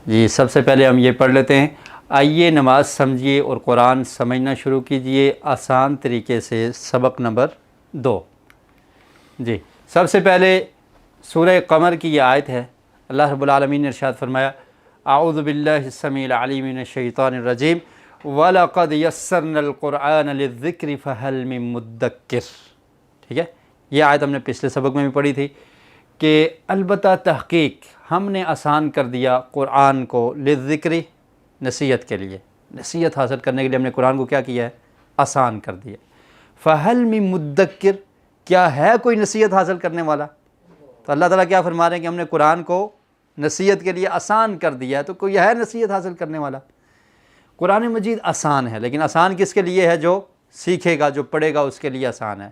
جی سب سے پہلے ہم یہ پڑھ لیتے ہیں، آئیے نماز سمجھیے اور قرآن سمجھنا شروع کیجئے آسان طریقے سے۔ سبق نمبر 2۔ جی سب سے پہلے سورہ قمر کی یہ آیت ہے۔ اللہ رب العالمین نے ارشاد فرمایا، اعوذ باللہ السمیع العلیم من الشیطان الرجیم وَلَقَدْ يَسَّرْنَا الْقُرْآنَ لِلذِّكْرِ فَهَلْ مِن مُدَّكِّرٍ۔ ٹھیک ہے، یہ آیت ہم نے پچھلے سبق میں بھی پڑھی تھی کہ البتہ تحقیق ہم نے آسان کر دیا قرآن کو، للذکر نصیحت کے لیے، نصیحت حاصل کرنے کے لیے ہم نے قرآن کو کیا کیا ہے؟ آسان کر دیا۔ فَهَلْ مِن مُدَّكِّرٍ، کیا ہے کوئی نصیحت حاصل کرنے والا؟ تو اللہ تعالیٰ کیا فرما رہے ہیں کہ ہم نے قرآن کو نصیحت کے لیے آسان کر دیا ہے، تو کوئی ہے نصیحت حاصل کرنے والا؟ قرآن مجید آسان ہے، لیکن آسان کس کے لیے ہے؟ جو سیکھے گا، جو پڑھے گا، اس کے لیے آسان ہے۔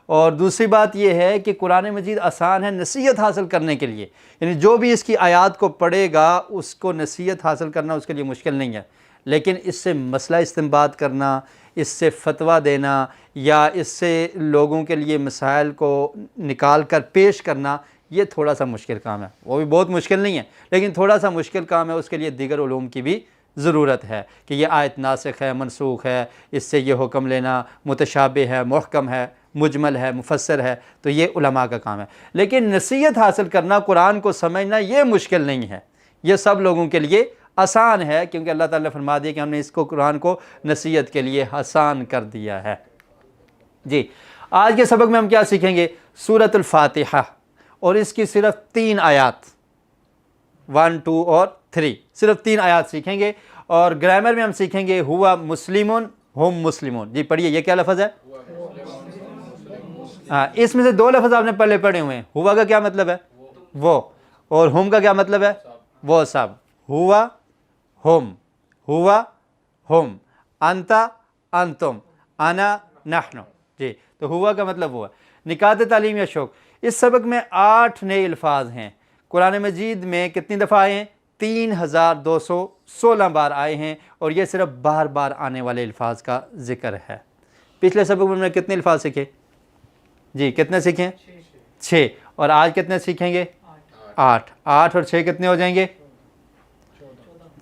اور دوسری بات یہ ہے کہ قرآن مجید آسان ہے نصیحت حاصل کرنے کے لیے، یعنی جو بھی اس کی آیات کو پڑھے گا اس کو نصیحت حاصل کرنا اس کے لیے مشکل نہیں ہے، لیکن اس سے مسئلہ استنباط کرنا، اس سے فتویٰ دینا یا اس سے لوگوں کے لیے مسائل کو نکال کر پیش کرنا، یہ تھوڑا سا مشکل کام ہے۔ وہ بھی بہت مشکل نہیں ہے، لیکن تھوڑا سا مشکل کام ہے، اس کے لیے دیگر علوم کی بھی ضرورت ہے کہ یہ آیت ناسخ ہے، منسوخ ہے، اس سے یہ حکم لینا، متشابہ ہے، محکم ہے، مجمل ہے، مفسر ہے، تو یہ علماء کا کام ہے۔ لیکن نصیحت حاصل کرنا، قرآن کو سمجھنا، یہ مشکل نہیں ہے، یہ سب لوگوں کے لیے آسان ہے، کیونکہ اللہ تعالیٰ نے فرما دیا کہ ہم نے اس کو قرآن کو نصیحت کے لیے آسان کر دیا ہے۔ جی آج کے سبق میں ہم کیا سیکھیں گے؟ سورۃ الفاتحہ، اور اس کی صرف 3 آیات، 1، 2 اور 3، صرف 3 آیات سیکھیں گے۔ اور گرامر میں ہم سیکھیں گے ہوا مسلمون ہم مسلمون۔ جی پڑھیے، یہ کیا لفظ ہے؟ اس میں سے 2 لفظ آپ نے پہلے پڑھے ہوئے ہیں۔ ہوا کا کیا مطلب ہے؟ وہ، اور ہم کا کیا مطلب ہے؟ وہ سب۔ ہوا ہم، ہوا ہم، انتا انتم، انا نحن۔ جی تو ہوا کا مطلب وہ ہے۔ نکات تعلیم یا شوق، اس سبق میں 8 نئے الفاظ ہیں۔ قرآن مجید میں کتنی دفعہ آئے ہیں؟ 3216 بار آئے ہیں، اور یہ صرف بار بار آنے والے الفاظ کا ذکر ہے۔ پچھلے سبق میں ہم نے کتنے الفاظ سیکھے؟ جی کتنے سیکھیں؟ 6۔ اور آج کتنے سیکھیں گے؟ 8۔ 8 اور 6 کتنے ہو جائیں گے؟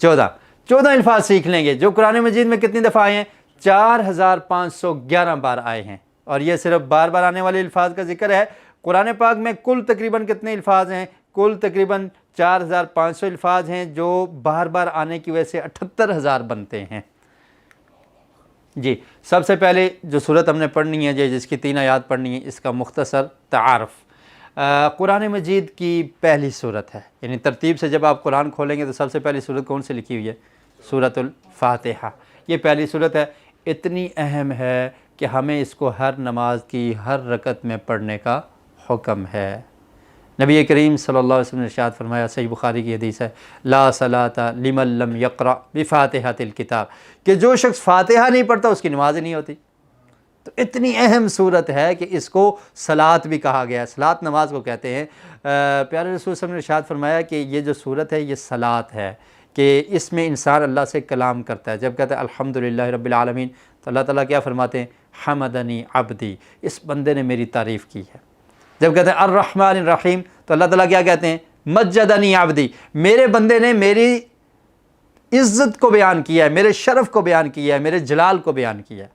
14۔ 14 الفاظ سیکھ لیں گے، جو قرآن مجید میں کتنی دفعہ آئے ہیں؟ 4511 بار آئے ہیں، اور یہ صرف بار بار آنے والے الفاظ کا ذکر ہے۔ قرآن پاک میں کل تقریباً کتنے الفاظ ہیں؟ کل تقریباً 4500 الفاظ ہیں، جو بار بار آنے کی وجہ سے 78000 بنتے ہیں۔ جی سب سے پہلے جو صورت ہم نے پڑھنی ہے، جس کی 3 آیات پڑھنی ہے، اس کا مختصر تعارف۔ قرآن مجید کی پہلی صورت ہے، یعنی ترتیب سے جب آپ قرآن کھولیں گے تو سب سے پہلی صورت کون سے لکھی ہوئی ہے؟ سورۃ الفاتحہ۔ یہ پہلی صورت ہے، اتنی اہم ہے کہ ہمیں اس کو ہر نماز کی ہر رکعت میں پڑھنے کا حکم ہے۔ نبی کریم صلی اللہ علیہ وسلم نے ارشاد فرمایا، صحیح بخاری کی حدیث ہے، لا صلاۃ لمن لم یقرأ بفاتحۃ الکتاب، کہ جو شخص فاتحہ نہیں پڑھتا اس کی نماز نہیں ہوتی۔ تو اتنی اہم صورت ہے کہ اس کو صلاۃ بھی کہا گیا ہے، صلاۃ نماز کو کہتے ہیں۔ پیارے رسول صلی اللہ علیہ وسلم نے ارشاد فرمایا کہ یہ جو صورت ہے یہ صلاۃ ہے، کہ اس میں انسان اللہ سے کلام کرتا ہے۔ جب کہتا ہے الحمدللہ رب العالمین، تو اللہ تعالیٰ کیا فرماتے ہیں؟ حمدنی عبدی، اس بندے نے میری تعریف کی ہے۔ جب کہتے ہیں الرحمن الرحیم، تو اللہ تعالیٰ کیا کہتے ہیں؟ مجدنی عبدی، میرے بندے نے میری عزت کو بیان کیا ہے، میرے شرف کو بیان کیا ہے، میرے جلال کو بیان کیا ہے۔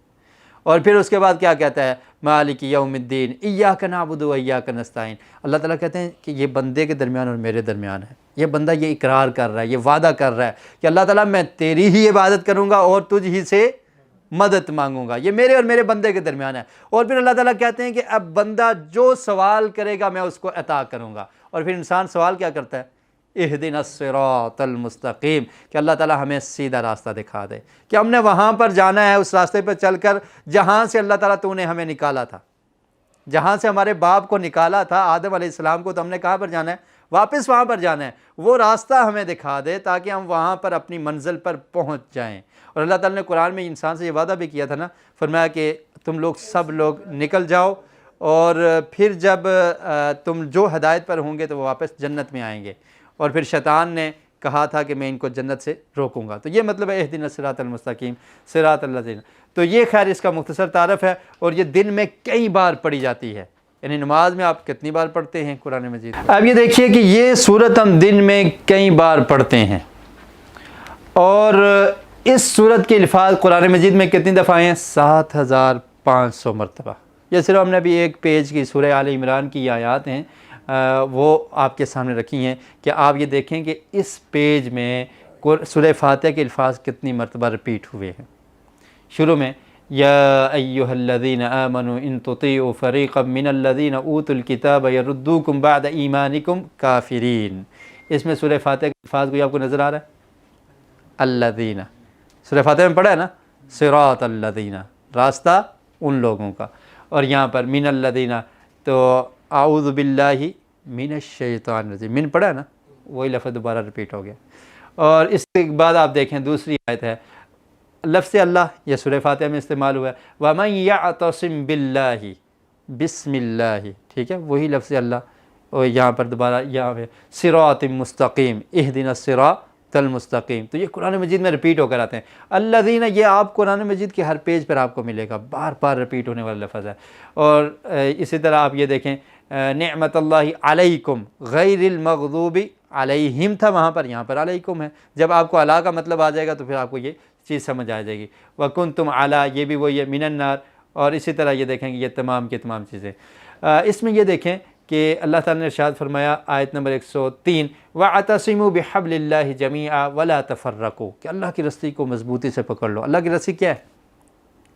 اور پھر اس کے بعد کیا کہتا ہے؟ مالک یوم الدین ایاک نعبد و ایاک نستعین، اللہ تعالیٰ کہتے ہیں کہ یہ بندے کے درمیان اور میرے درمیان ہے۔ یہ بندہ یہ اقرار کر رہا ہے، یہ وعدہ کر رہا ہے کہ اللہ تعالیٰ میں تیری ہی عبادت کروں گا اور تجھ ہی سے مدد مانگوں گا، یہ میرے اور میرے بندے کے درمیان ہے۔ اور پھر اللہ تعالیٰ کہتے ہیں کہ اب بندہ جو سوال کرے گا میں اس کو عطا کروں گا۔ اور پھر انسان سوال کیا کرتا ہے؟ اہدنا الصراط المستقیم، کہ اللہ تعالیٰ ہمیں سیدھا راستہ دکھا دے، کہ ہم نے وہاں پر جانا ہے، اس راستے پر چل کر جہاں سے اللہ تعالیٰ تو نے ہمیں نکالا تھا، جہاں سے ہمارے باپ کو نکالا تھا آدم علیہ السلام کو، تو ہم نے کہاں پر جانا ہے؟ واپس وہاں پر جانا ہے۔ وہ راستہ ہمیں دکھا دے تاکہ ہم وہاں پر اپنی منزل پر پہنچ جائیں۔ اور اللہ تعالیٰ نے قرآن میں انسان سے یہ وعدہ بھی کیا تھا نا، فرمایا کہ تم لوگ سب لوگ نکل جاؤ، اور پھر جب تم جو ہدایت پر ہوں گے تو وہ واپس جنت میں آئیں گے۔ اور پھر شیطان نے کہا تھا کہ میں ان کو جنت سے روکوں گا۔ تو یہ مطلب ہے اہدنا الصراط المستقیم صراط الذین۔ تو یہ خیر اس کا مختصر تعارف ہے، اور یہ دن میں کئی بار پڑھی جاتی ہے، یعنی نماز میں آپ کتنی بار پڑھتے ہیں قرآن مجید؟ اب یہ دیکھیے کہ یہ صورت ہم دن میں کئی بار پڑھتے ہیں، اور اس صورت کے الفاظ قرآن مجید میں کتنی دفعہ ہیں؟ 7500 مرتبہ۔ یہ صرف ہم نے ابھی ایک پیج کی سورہ آل عمران کی یہ آیات ہیں وہ آپ کے سامنے رکھی ہیں، کہ آپ یہ دیکھیں کہ اس پیج میں سورہ فاتحہ کے الفاظ کتنی مرتبہ رپیٹ ہوئے ہیں۔ شروع میں یا ایھا الذین آمنوا ان تطیعوا فریقا من الذین اوتوا الکتاب یردوکم بعد ایمانکم کافرین، اس میں سورہ فاتحہ کے الفاظ کوئی آپ کو نظر آ رہا ہے؟ الذین، سورہ فاتحہ میں پڑھا ہے نا، صراط الذین، راستہ ان لوگوں کا، اور یہاں پر من الذین، تو اعوذ باللہ من الشیطان الرجیم، من پڑھا ہے نا، وہی لفظ دوبارہ رپیٹ ہو گیا۔ اور اس کے بعد آپ دیکھیں دوسری آیت ہے، لفظ اللہ یہ سورہ فاتحہ میں استعمال ہوا ہے، وَمَن يَعْتَصِم بِاللَّهِ بسم اللہ، ٹھیک ہے، وہی لفظ اللہ، اور یہاں پر دوبارہ یہاں پہ صراط مستقیم اہدنا الصراط المستقیم، تو یہ قرآن مجید میں رپیٹ ہو کر آتے ہیں۔ الذین، یہ آپ قرآن مجید کے ہر پیج پر آپ کو ملے گا، بار بار رپیٹ ہونے والا لفظ ہے۔ اور اسی طرح آپ یہ دیکھیں نعمت اللہ علیکم غیر المغضوب علیہم تھا وہاں پر، یہاں پر علیکم ہے۔ جب آپ کو علی کا مطلب آ جائے گا تو پھر آپ کو یہ چیز سمجھ آ جائے گی۔ وَكُنْتُمْ عَلَىٰ، یہ بھی وہی ہے، مِنَ النَّارِ، اور اسی طرح یہ دیکھیں کہ یہ تمام کی تمام چیزیں۔ اس میں یہ دیکھیں کہ اللہ تعالیٰ نے ارشاد فرمایا آیت نمبر 103 وَاعْتَصِمُوا بِحَبْلِ اللَّهِ جَمِيعًا وَلَا تَفَرَّقُوا، کہ اللہ کی رسی کو مضبوطی سے پکڑ لو۔ اللہ کی رسی کیا ہے؟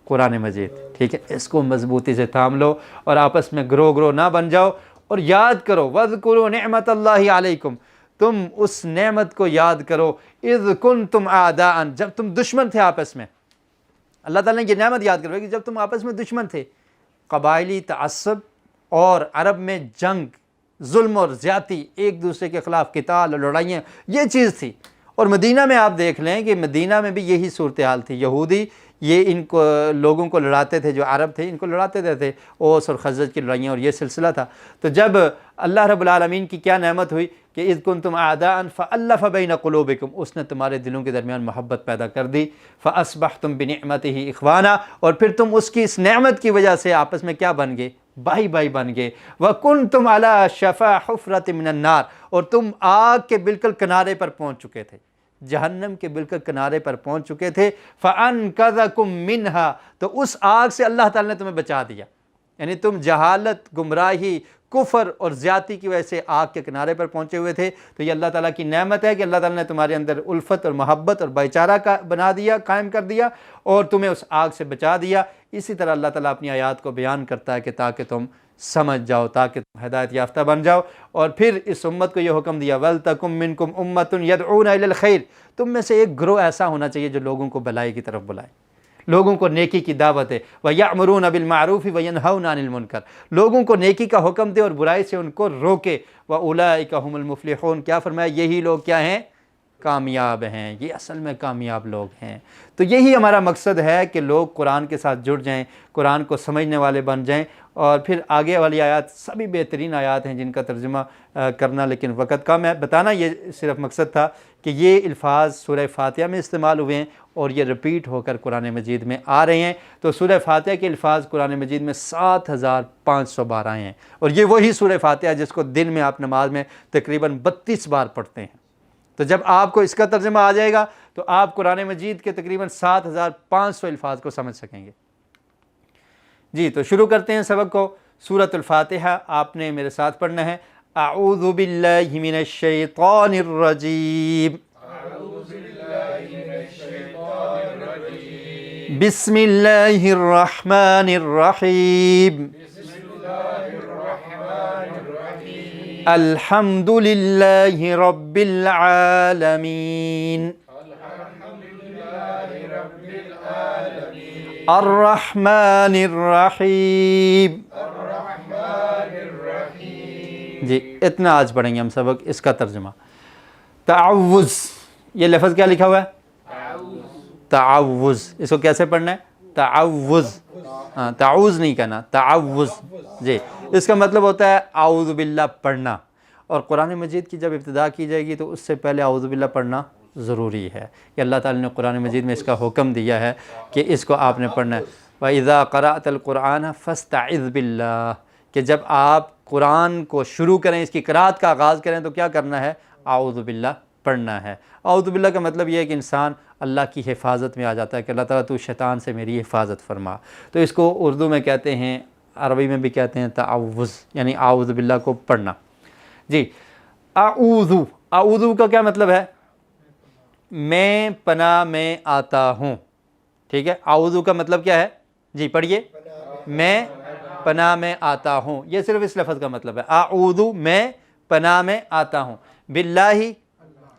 قرآن مجید، ٹھیک ہے، اس کو مضبوطی سے تھام لو اور آپس میں گروہ نہ بن جاؤ، اور یاد کرو وَاذْكُرُوا نِعْمَةَ اللَّهِ عَلَيْكُمْ، تم اس نعمت کو یاد کرو اِذْ كُنْتُمْ أَعْدَاءً، جب تم دشمن تھے آپس میں۔ اللہ تعالیٰ نے یہ نعمت یاد کرو کہ جب تم آپس میں دشمن تھے، قبائلی تعصب اور عرب میں جنگ، ظلم اور زیادتی، ایک دوسرے کے خلاف قتال اور لڑائیاں، یہ چیز تھی۔ اور مدینہ میں آپ دیکھ لیں کہ مدینہ میں بھی یہی صورتحال تھی، یہودی یہ ان کو لوگوں کو لڑاتے تھے، جو عرب تھے ان کو لڑاتے تھے، اوس اور خزرج کی لڑائیاں، اور یہ سلسلہ تھا۔ تو جب اللہ رب العالمین کی کیا نعمت ہوئی کہ اذ کنتم اعداء فالف بین قلوبکم، اس نے تمہارے دلوں کے درمیان محبت پیدا کر دی، فاصبحتم بنعمتہ اخوانا، اور پھر تم اس کی اس نعمت کی وجہ سے آپس میں کیا بن گئے؟ بھائی بھائی بن گئے۔ وکنتم علی شفا حفرۃ من النار، اور تم آگ کے بالکل کنارے پر پہنچ چکے تھے، جہنم کے بالکل کنارے پر پہنچ چکے تھے۔ فَأَنْقَذَكُم مِّنْهَا، تو اس آگ سے اللہ تعالیٰ نے تمہیں بچا دیا، یعنی تم جہالت، گمراہی، کفر اور زیادتی کی وجہ سے آگ کے کنارے پر پہنچے ہوئے تھے۔ تو یہ اللہ تعالیٰ کی نعمت ہے کہ اللہ تعالیٰ نے تمہارے اندر الفت اور محبت اور بھائی چارہ کا بنا دیا، قائم کر دیا، اور تمہیں اس آگ سے بچا دیا۔ اسی طرح اللہ تعالیٰ اپنی آیات کو بیان کرتا ہے کہ تاکہ تم سمجھ جاؤ، تاکہ تم ہدایت یافتہ بن جاؤ۔ اور پھر اس امت کو یہ حکم دیا وَلْتَكُن مِّنكُمْ أُمَّةٌ يَدْعُونَ إِلَى الْخَيْرِ، تم میں سے ایک گروہ ایسا ہونا چاہیے جو لوگوں کو بھلائی کی طرف بلائے، لوگوں کو نیکی کی دعوت ہے۔ وَيَأْمُرُونَ بِالْمَعْرُوفِ وَيَنْهَوْنَ عَنِ الْمُنكَرِ، لوگوں کو نیکی کا حکم دے اور برائی سے ان کو روکے۔ وَأُولَٰئِكَ هُمُ الْمُفْلِحُونَ، کیا فرمایا؟ یہی لوگ کیا ہیں؟ کامیاب ہیں، یہ اصل میں کامیاب لوگ ہیں۔ تو یہی ہمارا مقصد ہے کہ لوگ قرآن کے ساتھ جڑ جائیں، قرآن کو سمجھنے والے بن جائیں۔ اور پھر آگے والی آیات سبھی بہترین آیات ہیں جن کا ترجمہ کرنا لیکن وقت کم ہے، بتانا یہ صرف مقصد تھا کہ یہ الفاظ سورہ فاتحہ میں استعمال ہوئے ہیں اور یہ رپیٹ ہو کر قرآن مجید میں آ رہے ہیں۔ تو سورہ فاتحہ کے الفاظ قرآن مجید میں 7500 بار آئے ہیں، اور یہ وہی سورہ فاتحہ جس کو دن میں آپ نماز میں تقریباً 32 بار پڑھتے ہیں۔ تو جب آپ کو اس کا ترجمہ آ جائے گا تو آپ قرآن مجید کے تقریباً 7500 الفاظ کو سمجھ سکیں گے۔ جی تو شروع کرتے ہیں سبق کو۔ سورۃ الفاتحہ آپ نے میرے ساتھ پڑھنا ہے۔ اعوذ باللہ من الشیطان الرجیم، بسم اللہ الرحمن الرحیم، الحمد للہ رب العالمین، الرحمن الرحیم۔ جی اتنا آج پڑھیں گے ہم سبق، اس کا ترجمہ۔ تعوذ، یہ لفظ کیا لکھا ہوا ہے؟ تعوذ، اس کو کیسے پڑھنا ہے؟ تعوذ، ہاں تعوذ نہیں کہنا، تعوذ۔ جی اس کا مطلب ہوتا ہے اعوذ باللہ پڑھنا، اور قرآن مجید کی جب ابتدا کی جائے گی تو اس سے پہلے اعوذ باللہ پڑھنا ضروری ہے، کہ اللہ تعالیٰ نے قرآن مجید میں اس کا حکم دیا ہے کہ اس کو آپ نے پڑھنا ہے۔ وَإِذَا قَرَأْتَ الْقُرْآنَ فَاسْتَعِذْ بِاللَّهِ، کہ جب آپ قرآن کو شروع کریں، اس کی قرأت کا آغاز کریں تو کیا کرنا ہے؟ اعوذ باللہ پڑھنا ہے۔ اعوذ باللہ کا مطلب یہ ہے کہ انسان اللہ کی حفاظت میں آ جاتا ہے کہ اللہ تعالیٰ تو شیطان سے میری حفاظت فرما۔ تو اس کو اردو میں کہتے ہیں، عربی میں بھی کہتے ہیں تعوذ، یعنی اعوذ باللہ کو پڑھنا۔ جی، اعوذ کا کیا مطلب ہے؟ میں پناہ میں آتا ہوں، ٹھیک ہے۔ اعوذ کا مطلب کیا ہے؟ جی پڑھیے، میں پناہ میں آتا ہوں، یہ صرف اس لفظ کا مطلب ہے، اعوذ میں پناہ میں آتا ہوں، باللہ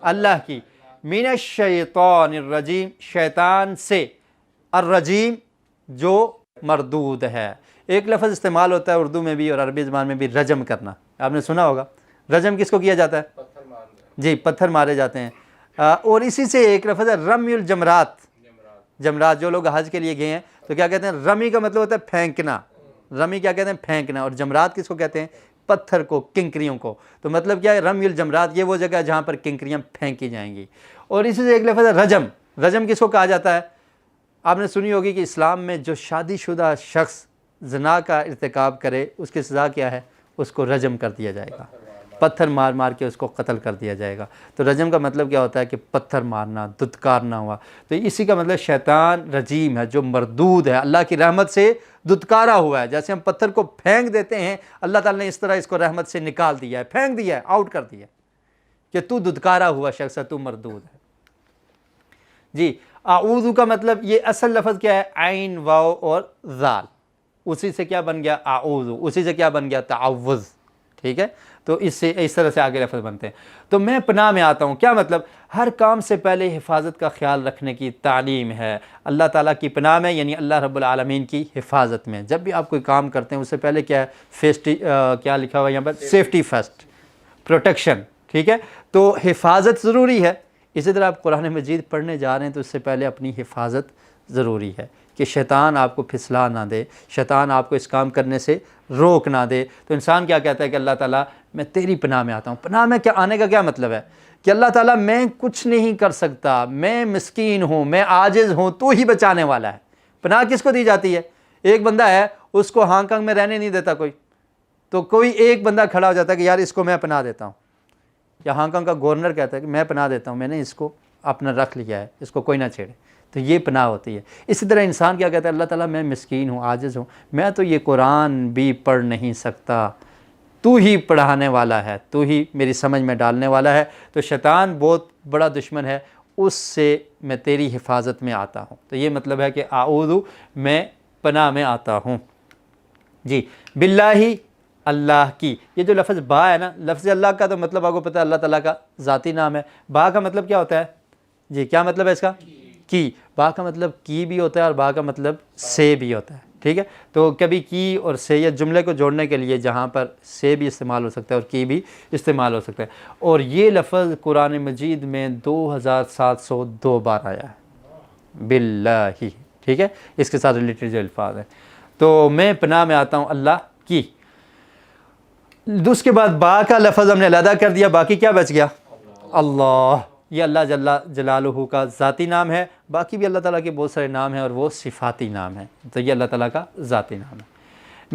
اللہ کی، من الشیطان الرجیم شیطان سے، الرجیم جو مردود ہے۔ ایک لفظ استعمال ہوتا ہے اردو میں بھی اور عربی زبان میں بھی، رجم کرنا، آپ نے سنا ہوگا۔ رجم کس کو کیا جاتا ہے؟ جی، پتھر مارے جاتے ہیں۔ اور اسی سے ایک لفظ ہے رمی الجمرات، جمرات۔ جو لوگ حج کے لیے گئے ہیں تو کیا کہتے ہیں؟ رمی کا مطلب ہوتا ہے پھینکنا، رمی کیا کہتے ہیں؟ پھینکنا۔ اور جمرات کس کو کہتے ہیں؟ پتھر کو، کنکریوں کو۔ تو مطلب کیا ہے؟ رمی الجمرات، یہ وہ جگہ ہے جہاں پر کنکریاں پھینکی جائیں گی۔ اور اسی سے ایک لفظ ہے رجم۔ رجم کس کو کہا جاتا ہے؟ آپ نے سنی ہوگی کہ اسلام میں جو شادی شدہ شخص زنا کا ارتکاب کرے اس کی سزا کیا ہے؟ اس کو رجم کر دیا جائے گا، پتھر مار مار کے اس کو قتل کر دیا جائے گا۔ تو رجم کا مطلب کیا ہوتا ہے؟ کہ پتھر مارنا، دھتکارنا ہوا۔ تو اسی کا مطلب شیطان رجیم ہے، جو مردود ہے، اللہ کی رحمت سے دھتکارا ہوا ہے۔ جیسے ہم پتھر کو پھینک دیتے ہیں، اللہ تعالیٰ نے اس طرح اس کو رحمت سے نکال دیا ہے، پھینک دیا ہے، آؤٹ کر دیا ہے کہ تو دھتکارا ہوا شخص ہے، تو مردود ہے۔ جی، اعوذ کا مطلب یہ اصل لفظ کیا ہے؟ عین، واو اور ذال، اسی سے کیا بن گیا؟ اعوذ، اسی سے کیا بن گیا؟ تعوذ، ٹھیک ہے۔ تو اس سے اس طرح سے آگے لفظ بنتے ہیں۔ تو میں پناہ میں آتا ہوں، کیا مطلب؟ ہر کام سے پہلے حفاظت کا خیال رکھنے کی تعلیم ہے۔ اللہ تعالیٰ کی پناہ میں، یعنی اللہ رب العالمین کی حفاظت میں۔ جب بھی آپ کوئی کام کرتے ہیں اس سے پہلے کیا ہے؟ کیا لکھا ہوا ہے یہاں پر؟ سیفٹی فرسٹ، پروٹیکشن، ٹھیک ہے۔ تو حفاظت ضروری ہے۔ اسی طرح آپ قرآن مجید پڑھنے جا رہے ہیں تو اس سے پہلے اپنی حفاظت ضروری ہے کہ شیطان آپ کو پھسلا نہ دے، شیطان آپ کو اس کام کرنے سے روک نہ دے۔ تو انسان کیا کہتا ہے کہ اللہ تعالیٰ میں تیری پناہ میں آتا ہوں۔ پناہ میں کیا آنے کا کیا مطلب ہے؟ کہ اللہ تعالیٰ میں کچھ نہیں کر سکتا، میں مسکین ہوں، میں عاجز ہوں، تو ہی بچانے والا ہے۔ پناہ کس کو دی جاتی ہے؟ ایک بندہ ہے، اس کو ہانگ کانگ میں رہنے نہیں دیتا کوئی، تو کوئی ایک بندہ کھڑا ہو جاتا ہے کہ یار اس کو میں پناہ دیتا ہوں، یا ہانگ کانگ کا گورنر کہتا ہے کہ میں پناہ دیتا ہوں، میں نے اس کو اپنا رکھ لیا ہے، اس کو کوئی نہ چھیڑے، تو یہ پناہ ہوتی ہے۔ اسی طرح انسان کیا کہتا ہے؟ اللہ تعالیٰ میں مسکین ہوں، عاجز ہوں، میں تو یہ قرآن بھی پڑھ نہیں سکتا، تو ہی پڑھانے والا ہے، تو ہی میری سمجھ میں ڈالنے والا ہے۔ تو شیطان بہت بڑا دشمن ہے، اس سے میں تیری حفاظت میں آتا ہوں۔ تو یہ مطلب ہے کہ اعوذ، میں پناہ میں آتا ہوں۔ جی، باللہ، اللہ کی۔ یہ جو لفظ با ہے نا، لفظ اللہ کا تو مطلب آپ کو پتہ ہے اللہ تعالیٰ کا ذاتی نام ہے۔ با کا مطلب کیا ہوتا ہے؟ جی، کیا مطلب ہے اس کا؟ کی۔ با کا مطلب کی بھی ہوتا ہے اور با کا مطلب سے بھی ہوتا ہے، ٹھیک ہے۔ تو کبھی کی اور سے، یا جملے کو جوڑنے کے لیے جہاں پر سے بھی استعمال ہو سکتا ہے اور کی بھی استعمال ہو سکتا ہے۔ اور یہ لفظ قرآن مجید میں 2702 بار آیا ہے، باللہ، ٹھیک ہے، اس کے ساتھ ریلیٹڈ جو الفاظ ہیں۔ تو میں پناہ میں آتا ہوں اللہ کی۔ اس کے بعد با کا لفظ ہم نے علیحدہ کر دیا، باقی کیا بچ گیا؟ اللہ۔ یہ اللہ جل جلالہ کا ذاتی نام ہے، باقی بھی اللہ تعالیٰ کے بہت سارے نام ہیں اور وہ صفاتی نام ہیں، تو یہ اللہ تعالیٰ کا ذاتی نام ہے۔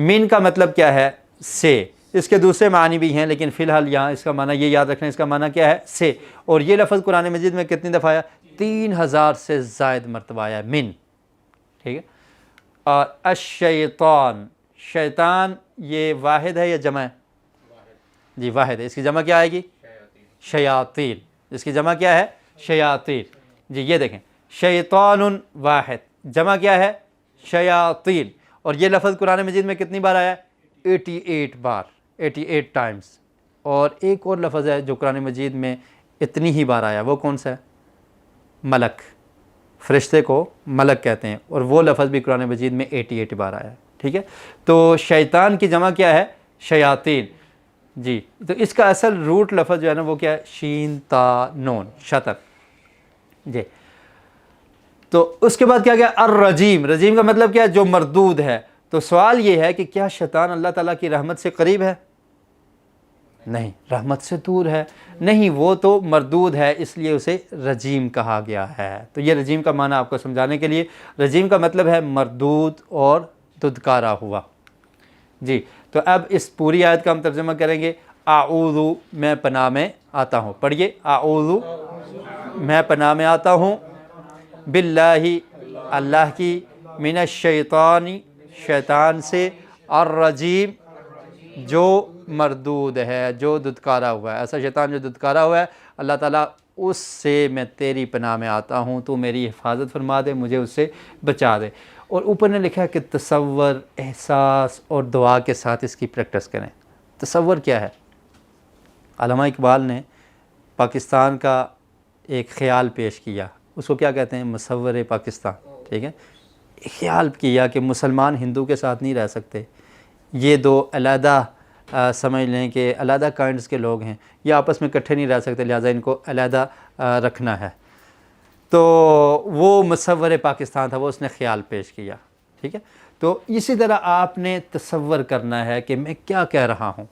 من کا مطلب کیا ہے؟ سے۔ اس کے دوسرے معنی بھی ہیں لیکن فی الحال یہاں اس کا معنی یہ یاد رکھنا، اس کا معنی کیا ہے؟ سے۔ اور یہ لفظ قرآن مجید میں کتنی دفعہ آیا؟ 3000 سے زائد مرتبہ آیا من، ٹھیک ہے۔ اور الشیطان، شیطان یہ واحد ہے یا جمع ہے؟ جی واحد ہے، اس کی جمع کیا آئے گی؟ شیاطین۔ اس کی جمع کیا ہے؟ شیاطین۔ جی یہ دیکھیں، شیطان واحد، جمع کیا ہے؟ شیاطین۔ اور یہ لفظ قرآن مجید میں کتنی بار آیا ہے؟ 88 بار، 88 ٹائمز۔ اور ایک اور لفظ ہے جو قرآن مجید میں اتنی ہی بار آیا، وہ کون سا ہے؟ ملک۔ فرشتے کو ملک کہتے ہیں، اور وہ لفظ بھی قرآن مجید میں 88 بار آیا ہے، ٹھیک ہے۔ تو شیطان کی جمع کیا ہے؟ شیاطین۔ جی، تو اس کا اصل روٹ لفظ جو ہے نا وہ کیا ہے؟ شین تا نون، شطر۔ جی، تو اس کے بعد کیا گیا؟ الرجیم۔ رجیم کا مطلب کیا ہے؟ جو مردود ہے۔ تو سوال یہ ہے کہ کیا شیطان اللہ تعالیٰ کی رحمت سے قریب ہے؟ نہیں، رحمت سے دور ہے نہیں، وہ تو مردود ہے، اس لیے اسے رجیم کہا گیا ہے۔ تو یہ رجیم کا معنی آپ کو سمجھانے کے لیے، رجیم کا مطلب ہے مردود اور دھتکارا ہوا۔ جی، تو اب اس پوری آیت کا ہم ترجمہ کریں گے۔ اعوذ، میں پناہ میں آتا ہوں، پڑھیے، اعوذ میں پناہ میں آتا ہوں، باللہ اللہ کی، من الشیطان شیطان سے، الرجیم جو مردود ہے، جو دھتکارا ہوا ہے، ایسا شیطان جو دھتکارا ہوا ہے، اللہ تعالیٰ اس سے میں تیری پناہ میں آتا ہوں، تو میری حفاظت فرما دے، مجھے اس سے بچا دے۔ اور اوپر نے لکھا ہے کہ تصور، احساس اور دعا کے ساتھ اس کی پریکٹس کریں۔ تصور کیا ہے؟ علامہ اقبال نے پاکستان کا ایک خیال پیش کیا، اس کو کیا کہتے ہیں؟ مصور پاکستان، ٹھیک ہے؟ خیال کیا کہ مسلمان ہندو کے ساتھ نہیں رہ سکتے، یہ دو علیحدہ سمجھ لیں کہ علیحدہ کائنڈز کے لوگ ہیں، یہ آپس میں اکٹھے نہیں رہ سکتے، لہٰذا ان کو علیحدہ رکھنا ہے۔ تو وہ مصور پاکستان تھا، وہ اس نے خیال پیش کیا، ٹھیک ہے؟ تو اسی طرح آپ نے تصور کرنا ہے کہ میں کیا کہہ رہا ہوں،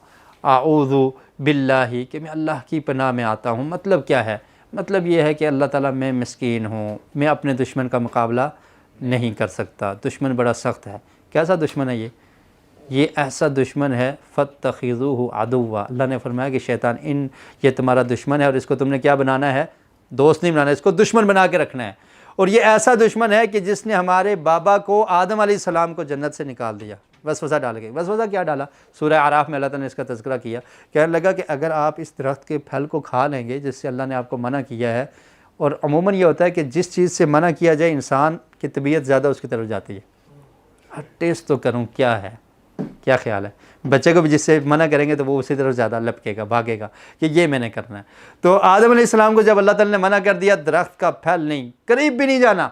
اعوذ باللہ، کہ میں اللہ کی پناہ میں آتا ہوں۔ مطلب کیا ہے؟ مطلب یہ ہے کہ اللہ تعالیٰ میں مسکین ہوں، میں اپنے دشمن کا مقابلہ نہیں کر سکتا، دشمن بڑا سخت ہے۔ کیسا دشمن ہے یہ ایسا دشمن ہے، فاتخذوہ عدوا، اللہ نے فرمایا کہ شیطان یہ تمہارا دشمن ہے، اور اس کو تم نے کیا بنانا ہے؟ دوست نہیں بنانا، اس کو دشمن بنا کے رکھنا ہے۔ اور یہ ایسا دشمن ہے کہ جس نے ہمارے بابا کو، آدم علیہ السلام کو جنت سے نکال دیا، وسوسہ ڈال کے۔ وسوسہ کیا ڈالا؟ سورہ اعراف میں اللہ تعالیٰ نے اس کا تذکرہ کیا، کہنے لگا کہ اگر آپ اس درخت کے پھل کو کھا لیں گے جس سے اللہ نے آپ کو منع کیا ہے، اور عموماً یہ ہوتا ہے کہ جس چیز سے منع کیا جائے انسان کی طبیعت زیادہ اس کی طرف جاتی ہے۔ ٹیسٹ تو کروں کیا ہے، کیا خیال ہے؟ بچے کو بھی جس سے منع کریں گے تو وہ اسی طرف زیادہ لپکے گا، بھاگے گا کہ یہ میں نے کرنا ہے۔ تو آدم علیہ السلام کو جب اللہ تعالیٰ نے منع کر دیا، درخت کا پھل نہیں، قریب بھی نہیں جانا۔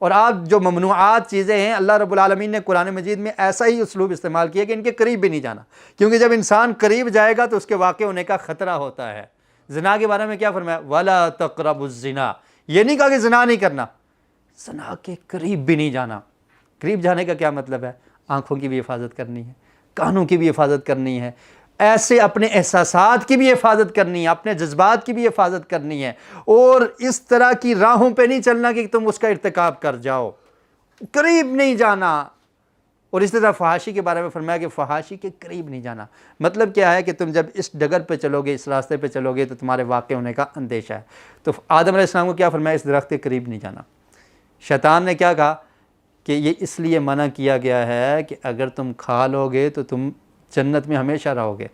اور آپ جو ممنوعات چیزیں ہیں، اللہ رب العالمین نے قرآن مجید میں ایسا ہی اسلوب استعمال کیا کہ ان کے قریب بھی نہیں جانا، کیونکہ جب انسان قریب جائے گا تو اس کے واقع ہونے کا خطرہ ہوتا ہے۔ زنا کے بارے میں کیا فرمایا؟ وَلَا تَقْرَبُوا الزِّنَا، یہ نہیں کہا کہ زنا نہیں کرنا، زنا کے قریب بھی نہیں جانا۔ قریب جانے کا کیا مطلب ہے؟ آنکھوں کی بھی حفاظت کرنی ہے، کانوں کی بھی حفاظت کرنی ہے، ایسے اپنے احساسات کی بھی حفاظت کرنی ہے، اپنے جذبات کی بھی حفاظت کرنی ہے، اور اس طرح کی راہوں پہ نہیں چلنا کہ تم اس کا ارتکاب کر جاؤ، قریب نہیں جانا۔ اور اس طرح فحاشی کے بارے میں فرمایا کہ فحاشی کے قریب نہیں جانا۔ مطلب کیا ہے کہ تم جب اس ڈگر پہ چلو گے، اس راستے پہ چلو گے تو تمہارے واقع ہونے کا اندیشہ ہے۔ تو آدم علیہ السلام کو کیا فرمایا؟ اس درخت کے قریب نہیں جانا۔ شیطان نے کیا کہا کہ یہ اس لیے منع کیا گیا ہے کہ اگر تم کھا لو گے تو تم جنت میں ہمیشہ رہو گے،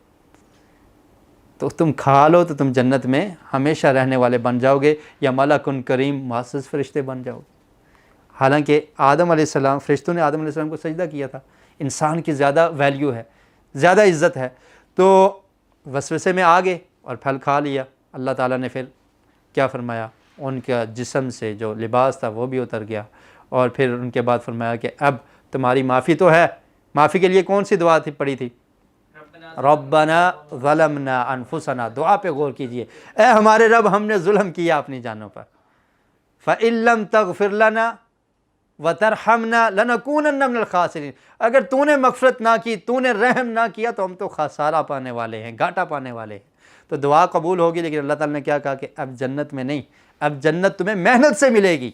تو تم کھا لو تو تم جنت میں ہمیشہ رہنے والے بن جاؤ گے، یا ملکن کریم، معزز فرشتے بن جاؤ گے۔ حالانکہ آدم علیہ السلام، فرشتوں نے آدم علیہ السلام کو سجدہ کیا تھا، انسان کی زیادہ ویلیو ہے، زیادہ عزت ہے، تو وسوسے میں آ گئے اور پھل کھا لیا۔ اللہ تعالیٰ نے پھر کیا فرمایا؟ ان کا جسم سے جو لباس تھا وہ بھی اتر گیا، اور پھر ان کے بعد فرمایا کہ اب تمہاری معافی تو ہے۔ معافی کے لیے کون سی دعا پڑھی تھی؟ ربنا ظلمنا انفسنا، دعا پہ غور کیجئے، اے ہمارے رب ہم نے ظلم کیا اپنی جانوں پر، فَإِن لَّمْ تَغْفِرْ لَنَا وَتَرْحَمْنَا لَنَكُونَنَّ مِنَ الْخَاسِرِينَ، اگر تو نے مغفرت نہ کی، تو نے رحم نہ کیا تو ہم تو خسارہ پانے والے ہیں، گھاٹا پانے والے ہیں۔ تو دعا قبول ہوگی، لیکن اللہ تعالیٰ نے کیا کہا کہ اب جنت میں نہیں، اب جنت تمہیں محنت سے ملے گی،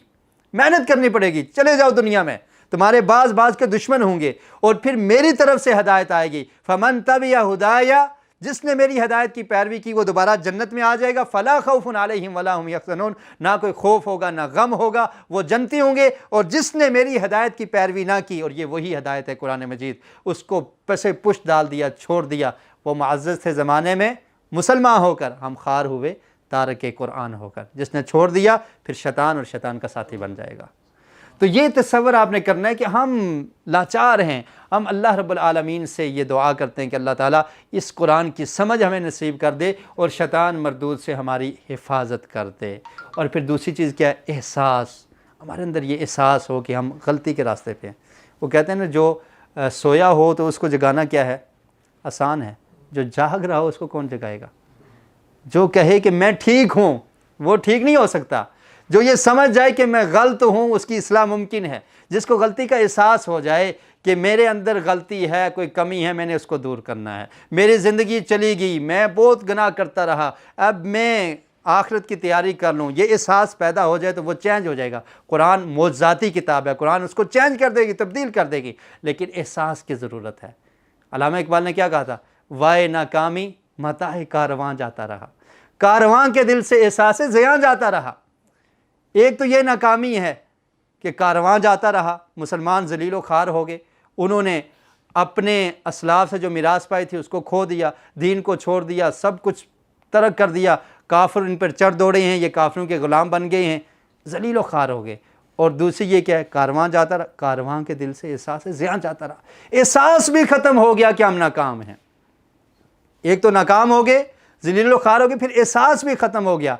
محنت کرنی پڑے گی، چلے جاؤ دنیا میں، تمہارے بعض کے دشمن ہوں گے، اور پھر میری طرف سے ہدایت آئے گی۔ فَمَن تَبِعَ ہُدَایَ، جس نے میری ہدایت کی پیروی کی وہ دوبارہ جنت میں آ جائے گا۔ فَلَا خَوْفٌ عَلَيْهِمْ وَلَا هُمْ يَحْزَنُونَ، نہ کوئی خوف ہوگا نہ غم ہوگا، وہ جنتی ہوں گے۔ اور جس نے میری ہدایت کی پیروی نہ کی، اور یہ وہی ہدایت ہے قرآن مجید، اس کو پس پشت ڈال دیا، چھوڑ دیا، وہ معزز تھے زمانے میں مسلمان ہو کر، ہم خوار ہوئے تارک قرآن ہو کر۔ جس نے چھوڑ دیا پھر شیطان اور شیطان کا ساتھی بن جائے گا۔ تو یہ تصور آپ نے کرنا ہے کہ ہم لاچار ہیں، ہم اللہ رب العالمین سے یہ دعا کرتے ہیں کہ اللہ تعالیٰ اس قرآن کی سمجھ ہمیں نصیب کر دے، اور شیطان مردود سے ہماری حفاظت کر دے۔ اور پھر دوسری چیز کیا ہے؟ احساس، ہمارے اندر یہ احساس ہو کہ ہم غلطی کے راستے پہ ہیں۔ وہ کہتے ہیں نا، جو سویا ہو تو اس کو جگانا کیا ہے؟ آسان ہے، جو جاگ رہا ہو اس کو کون جگائے گا؟ جو کہے کہ میں ٹھیک ہوں وہ ٹھیک نہیں ہو سکتا، جو یہ سمجھ جائے کہ میں غلط ہوں اس کی اصلاح ممکن ہے۔ جس کو غلطی کا احساس ہو جائے کہ میرے اندر غلطی ہے، کوئی کمی ہے، میں نے اس کو دور کرنا ہے، میری زندگی چلی گئی، میں بہت گناہ کرتا رہا، اب میں آخرت کی تیاری کر لوں، یہ احساس پیدا ہو جائے تو وہ چینج ہو جائے گا۔ قرآن معجزاتی کتاب ہے، قرآن اس کو چینج کر دے گی، تبدیل کر دے گی، لیکن احساس کی ضرورت ہے۔ علامہ اقبال نے کیا کہا تھا؟ وائے ناکامی متاع کارواں جاتا رہا، کارواں کے دل سے احساس زیاں جاتا رہا۔ ایک تو یہ ناکامی ہے کہ کارواں جاتا رہا، مسلمان ذلیل و خوار ہو گئے، انہوں نے اپنے اسلاف سے جو میراث پائی تھی اس کو کھو دیا، دین کو چھوڑ دیا، سب کچھ ترک کر دیا، کافر ان پر چڑھ دوڑے ہیں، یہ کافروں کے غلام بن گئے ہیں، ذلیل و خوار ہو گئے۔ اور دوسری یہ کیا ہے؟ کارواں جاتا رہا، کارواں کے دل سے احساس زیاں جاتا رہا، احساس بھی ختم ہو گیا کہ ہم ناکام ہیں۔ ایک تو ناکام ہو گئے، ذلیل و خوار ہو گئے، پھر احساس بھی ختم ہو گیا۔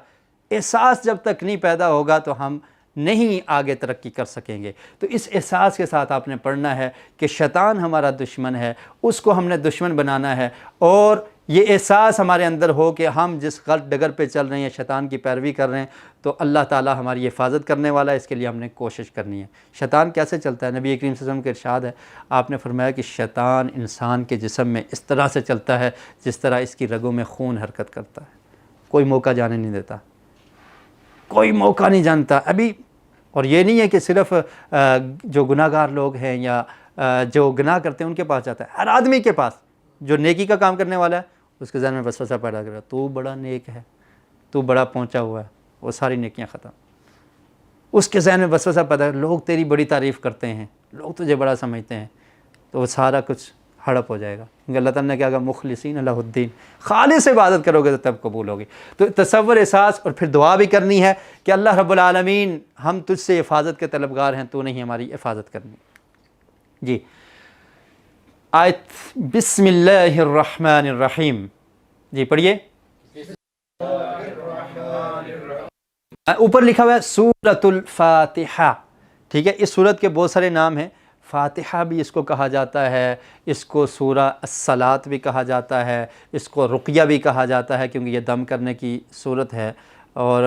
احساس جب تک نہیں پیدا ہوگا تو ہم نہیں آگے ترقی کر سکیں گے۔ تو اس احساس کے ساتھ آپ نے پڑھنا ہے کہ شیطان ہمارا دشمن ہے، اس کو ہم نے دشمن بنانا ہے، اور یہ احساس ہمارے اندر ہو کہ ہم جس غلط ڈگر پہ چل رہے ہیں، شیطان کی پیروی کر رہے ہیں، تو اللہ تعالیٰ ہماری حفاظت کرنے والا ہے، اس کے لیے ہم نے کوشش کرنی ہے۔ شیطان کیسے چلتا ہے؟ نبی کریم صلی اللہ علیہ وسلم کا ارشاد ہے، آپ نے فرمایا کہ شیطان انسان کے جسم میں اس طرح سے چلتا ہے جس طرح اس کی رگوں میں خون حرکت کرتا ہے، کوئی موقع جانے نہیں دیتا، کوئی موقع نہیں جانتا ابھی۔ اور یہ نہیں ہے کہ صرف جو گناہ گار لوگ ہیں یا جو گناہ کرتے ہیں ان کے پاس جاتا ہے، ہر آدمی کے پاس جو نیکی کا کام کرنے والا ہے اس کے ذہن میں وسوسہ پیدا کر رہا ہے، تو بڑا نیک ہے، تو بڑا پہنچا ہوا ہے، وہ ساری نیکیاں ختم۔ اس کے ذہن میں وسوسہ پیدا کر، لوگ تیری بڑی تعریف کرتے ہیں، لوگ تجھے بڑا سمجھتے ہیں، تو وہ سارا کچھ ہڑپ ہو جائے گا، کیونکہ اللہ تعالیٰ نے کیا کہا؟ مخلصین لہ الدین، خالص عبادت کرو گے تو تب قبول ہوگی۔ تو تصور، احساس، اور پھر دعا بھی کرنی ہے کہ اللہ رب العالمین ہم تجھ سے حفاظت کے طلبگار ہیں، تو نہیں ہماری حفاظت کرنی۔ جی آیت بسم اللہ الرحمن الرحیم، جی پڑھیے۔ اوپر لکھا ہوا ہے سورۃ الفاتحہ، ٹھیک ہے؟ اس سورت کے بہت سارے نام ہیں، فاتحہ بھی اس کو کہا جاتا ہے، اس کو سورہ الصلاۃ بھی کہا جاتا ہے، اس کو رقیہ بھی کہا جاتا ہے کیونکہ یہ دم کرنے کی صورت ہے، اور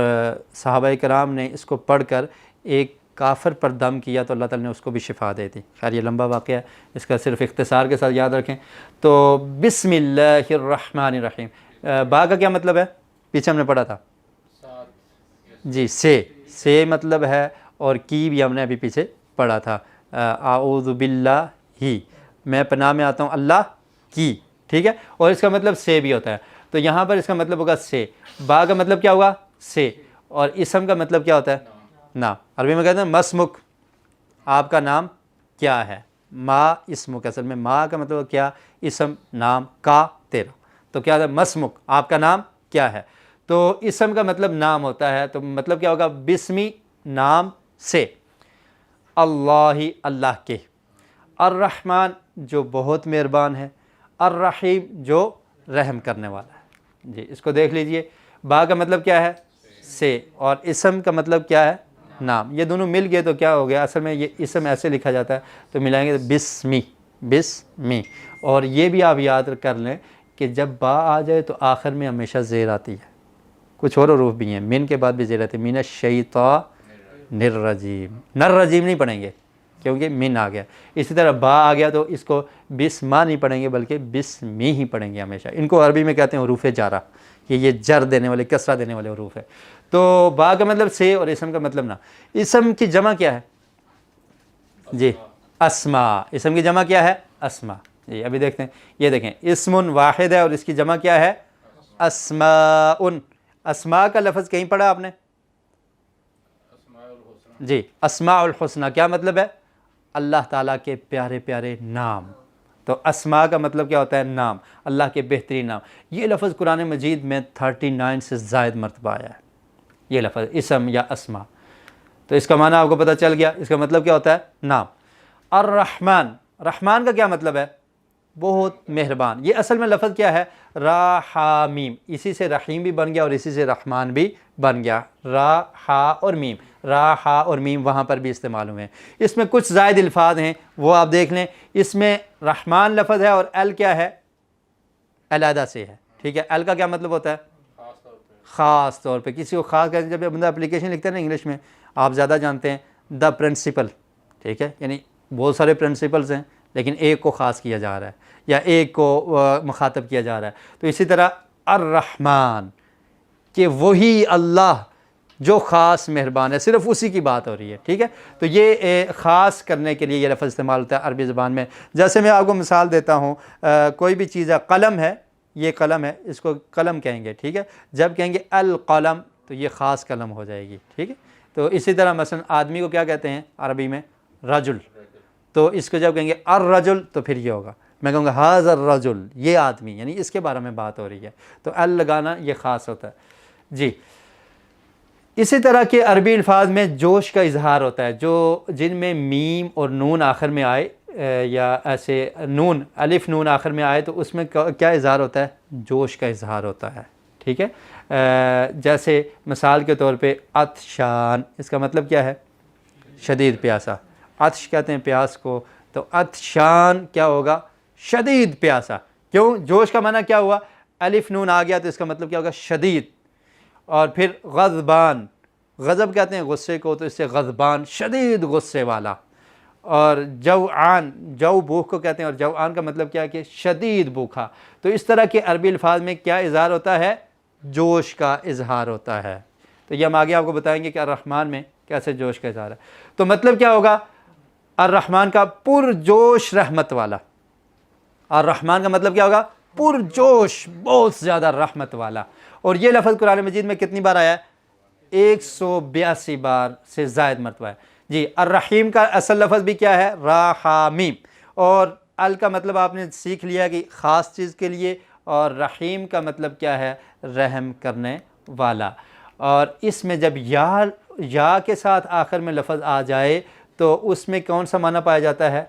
صحابہ کرام نے اس کو پڑھ کر ایک کافر پر دم کیا تو اللہ تعالیٰ نے اس کو بھی شفا دے دی۔ خیر یہ لمبا واقعہ ہے، اس کا صرف اختصار کے ساتھ یاد رکھیں۔ تو بسم اللہ الرحمن الرحیم، با کا کیا مطلب ہے؟ پیچھے ہم نے پڑھا تھا جی، سے مطلب ہے، اور کی بھی ہم نے ابھی پیچھے پڑھا تھا، اعوذ باللہ ہی، میں پناہ میں آتا ہوں اللہ کی، ٹھیک ہے؟ اور اس کا مطلب سے بھی ہوتا ہے، تو یہاں پر اس کا مطلب ہوگا سے۔ با کا مطلب کیا ہوگا؟ سے، اور اسم کا مطلب کیا ہوتا ہے؟ نام۔ عربی میں کہتے ہیں مسمک، آپ کا نام کیا ہے؟ ما اسمک، اصل میں ما کا مطلب کیا؟ اسم، نام، کا تیرا، تو کیا ہے؟ مسمک، آپ کا نام کیا ہے؟ تو اسم کا مطلب نام ہوتا ہے، تو مطلب کیا ہوگا؟ بسمی، نام سے، اللہ، اللہ کے، الرحمن جو بہت مہربان ہے، الرحیم جو رحم کرنے والا ہے۔ جی اس کو دیکھ لیجئے، با کا مطلب کیا ہے؟ سے، اور اسم کا مطلب کیا ہے؟ نام۔ یہ دونوں مل گئے تو کیا ہو گیا؟ اصل میں یہ اسم ایسے لکھا جاتا ہے تو ملائیں گے تو بسمی، بسمی۔ اور یہ بھی آپ یاد کر لیں کہ جب با آ جائے تو آخر میں ہمیشہ زیر آتی ہے، کچھ اور حروف بھی ہیں، من کے بعد بھی زیر آتی ہے، من الشیطان الرجیم، نر رجیم نہیں پڑھیں گے کیونکہ من آ گیا۔ اسی طرح با آ گیا تو اس کو بسما نہیں پڑھیں گے بلکہ بسمی ہی پڑھیں گے ہمیشہ۔ ان کو عربی میں کہتے ہیں حروف جارہ، کہ یہ جر دینے والے، کسرہ دینے والے حروف ہے۔ تو با کا مطلب سے اور اسم کا مطلب نہ۔ اسم کی جمع کیا ہے؟ جی اسماء، اسم کی جمع کیا ہے؟ اسماء۔ جی ابھی دیکھتے ہیں، یہ دیکھیں اسم واحد ہے اور اس کی جمع کیا ہے؟ اسماء۔ اسماء کا لفظ کہیں پڑھا آپ نے؟ جی اسماء الحسنہ، کیا مطلب ہے؟ اللہ تعالیٰ کے پیارے پیارے نام۔ تو اسماء کا مطلب کیا ہوتا ہے؟ نام، اللہ کے بہترین نام۔ یہ لفظ قرآن مجید میں 39 سے زائد مرتبہ آیا ہے، یہ لفظ اسم یا اسماء۔ تو اس کا معنی آپ کو پتہ چل گیا، اس کا مطلب کیا ہوتا ہے؟ نام۔ الرحمن، رحمان کا کیا مطلب ہے؟ بہت مہربان۔ یہ اصل میں لفظ کیا ہے؟ راحامیم، اسی سے رحیم بھی بن گیا اور اسی سے رحمان بھی بن گیا، را ہا اور میم، را ہا اور میم وہاں پر بھی استعمال ہوئے ہیں۔ اس میں کچھ زائد الفاظ ہیں وہ آپ دیکھ لیں، اس میں رحمان لفظ ہے اور ال کیا ہے؟ علیحدہ سے ہے، ٹھیک ہے؟ ال کا کیا مطلب ہوتا ہے؟ خاص طور پہ، کسی کو خاص کر جب بندہ اپلیکیشن لکھتا ہے نا انگلش میں، آپ زیادہ جانتے ہیں دا پرنسپل، ٹھیک ہے؟ یعنی بہت سارے پرنسپلز ہیں لیکن ایک کو خاص کیا جا رہا ہے یا ایک کو مخاطب کیا جا رہا ہے۔ تو اسی طرح الرحمن کہ وہی اللہ جو خاص مہربان ہے، صرف اسی کی بات ہو رہی ہے، ٹھیک ہے۔ تو یہ خاص کرنے کے لیے یہ لفظ استعمال ہوتا ہے عربی زبان میں۔ جیسے میں آپ کو مثال دیتا ہوں، کوئی بھی چیز ہے، قلم ہے، یہ قلم ہے، اس کو قلم کہیں گے، ٹھیک ہے۔ جب کہیں گے القلم تو یہ خاص قلم ہو جائے گی، ٹھیک ہے۔ تو اسی طرح مثلا آدمی کو کیا کہتے ہیں عربی میں؟ رجل، تو اس کو جب کہیں گے الرجل تو پھر یہ ہوگا، میں کہوں گا ھذا الرجل، یہ آدمی، یعنی اس کے بارے میں بات ہو رہی ہے۔ تو ال لگانا یہ خاص ہوتا ہے جی۔ اسی طرح کے عربی الفاظ میں جوش کا اظہار ہوتا ہے، جو جن میں میم اور نون آخر میں آئے، یا ایسے نون الف نون آخر میں آئے، تو اس میں کیا اظہار ہوتا ہے؟ جوش کا اظہار ہوتا ہے، ٹھیک ہے۔ جیسے مثال کے طور پہ عطشان، اس کا مطلب کیا ہے؟ شدید پیاسا۔ عطش کہتے ہیں پیاس کو، تو عطشان کیا ہوگا؟ شدید پیاسا۔ کیوں؟ جوش کا معنی کیا ہوا؟ الف نون آ گیا تو اس کا مطلب کیا ہوگا؟ شدید۔ اور پھر غضبان، غضب کہتے ہیں غصے کو، تو اس سے غضبان شدید غصے والا۔ اور جوعان، جو بھوک کو کہتے ہیں، اور جوعان کا مطلب کیا ہے کہ شدید بھوکا۔ تو اس طرح کے عربی الفاظ میں کیا اظہار ہوتا ہے؟ جوش کا اظہار ہوتا ہے۔ تو یہ ہم آگے آپ کو بتائیں گے کہ الرحمن میں کیسے جوش کا اظہار ہے۔ تو مطلب کیا ہوگا الرحمن کا؟ پرجوش رحمت والا۔ الرحمن کا مطلب کیا ہوگا؟ پرجوش، بہت زیادہ رحمت والا۔ اور یہ لفظ قرآن مجید میں کتنی بار آیا ہے؟ 182 بار سے زائد مرتبہ ہے جی۔ الرحیم کا اصل لفظ بھی کیا ہے؟ رحامیم۔ اور ال کا مطلب آپ نے سیکھ لیا کہ خاص چیز کے لیے، اور رحیم کا مطلب کیا ہے؟ رحم کرنے والا۔ اور اس میں جب یا کے ساتھ آخر میں لفظ آ جائے تو اس میں کون سا معنی پایا جاتا ہے؟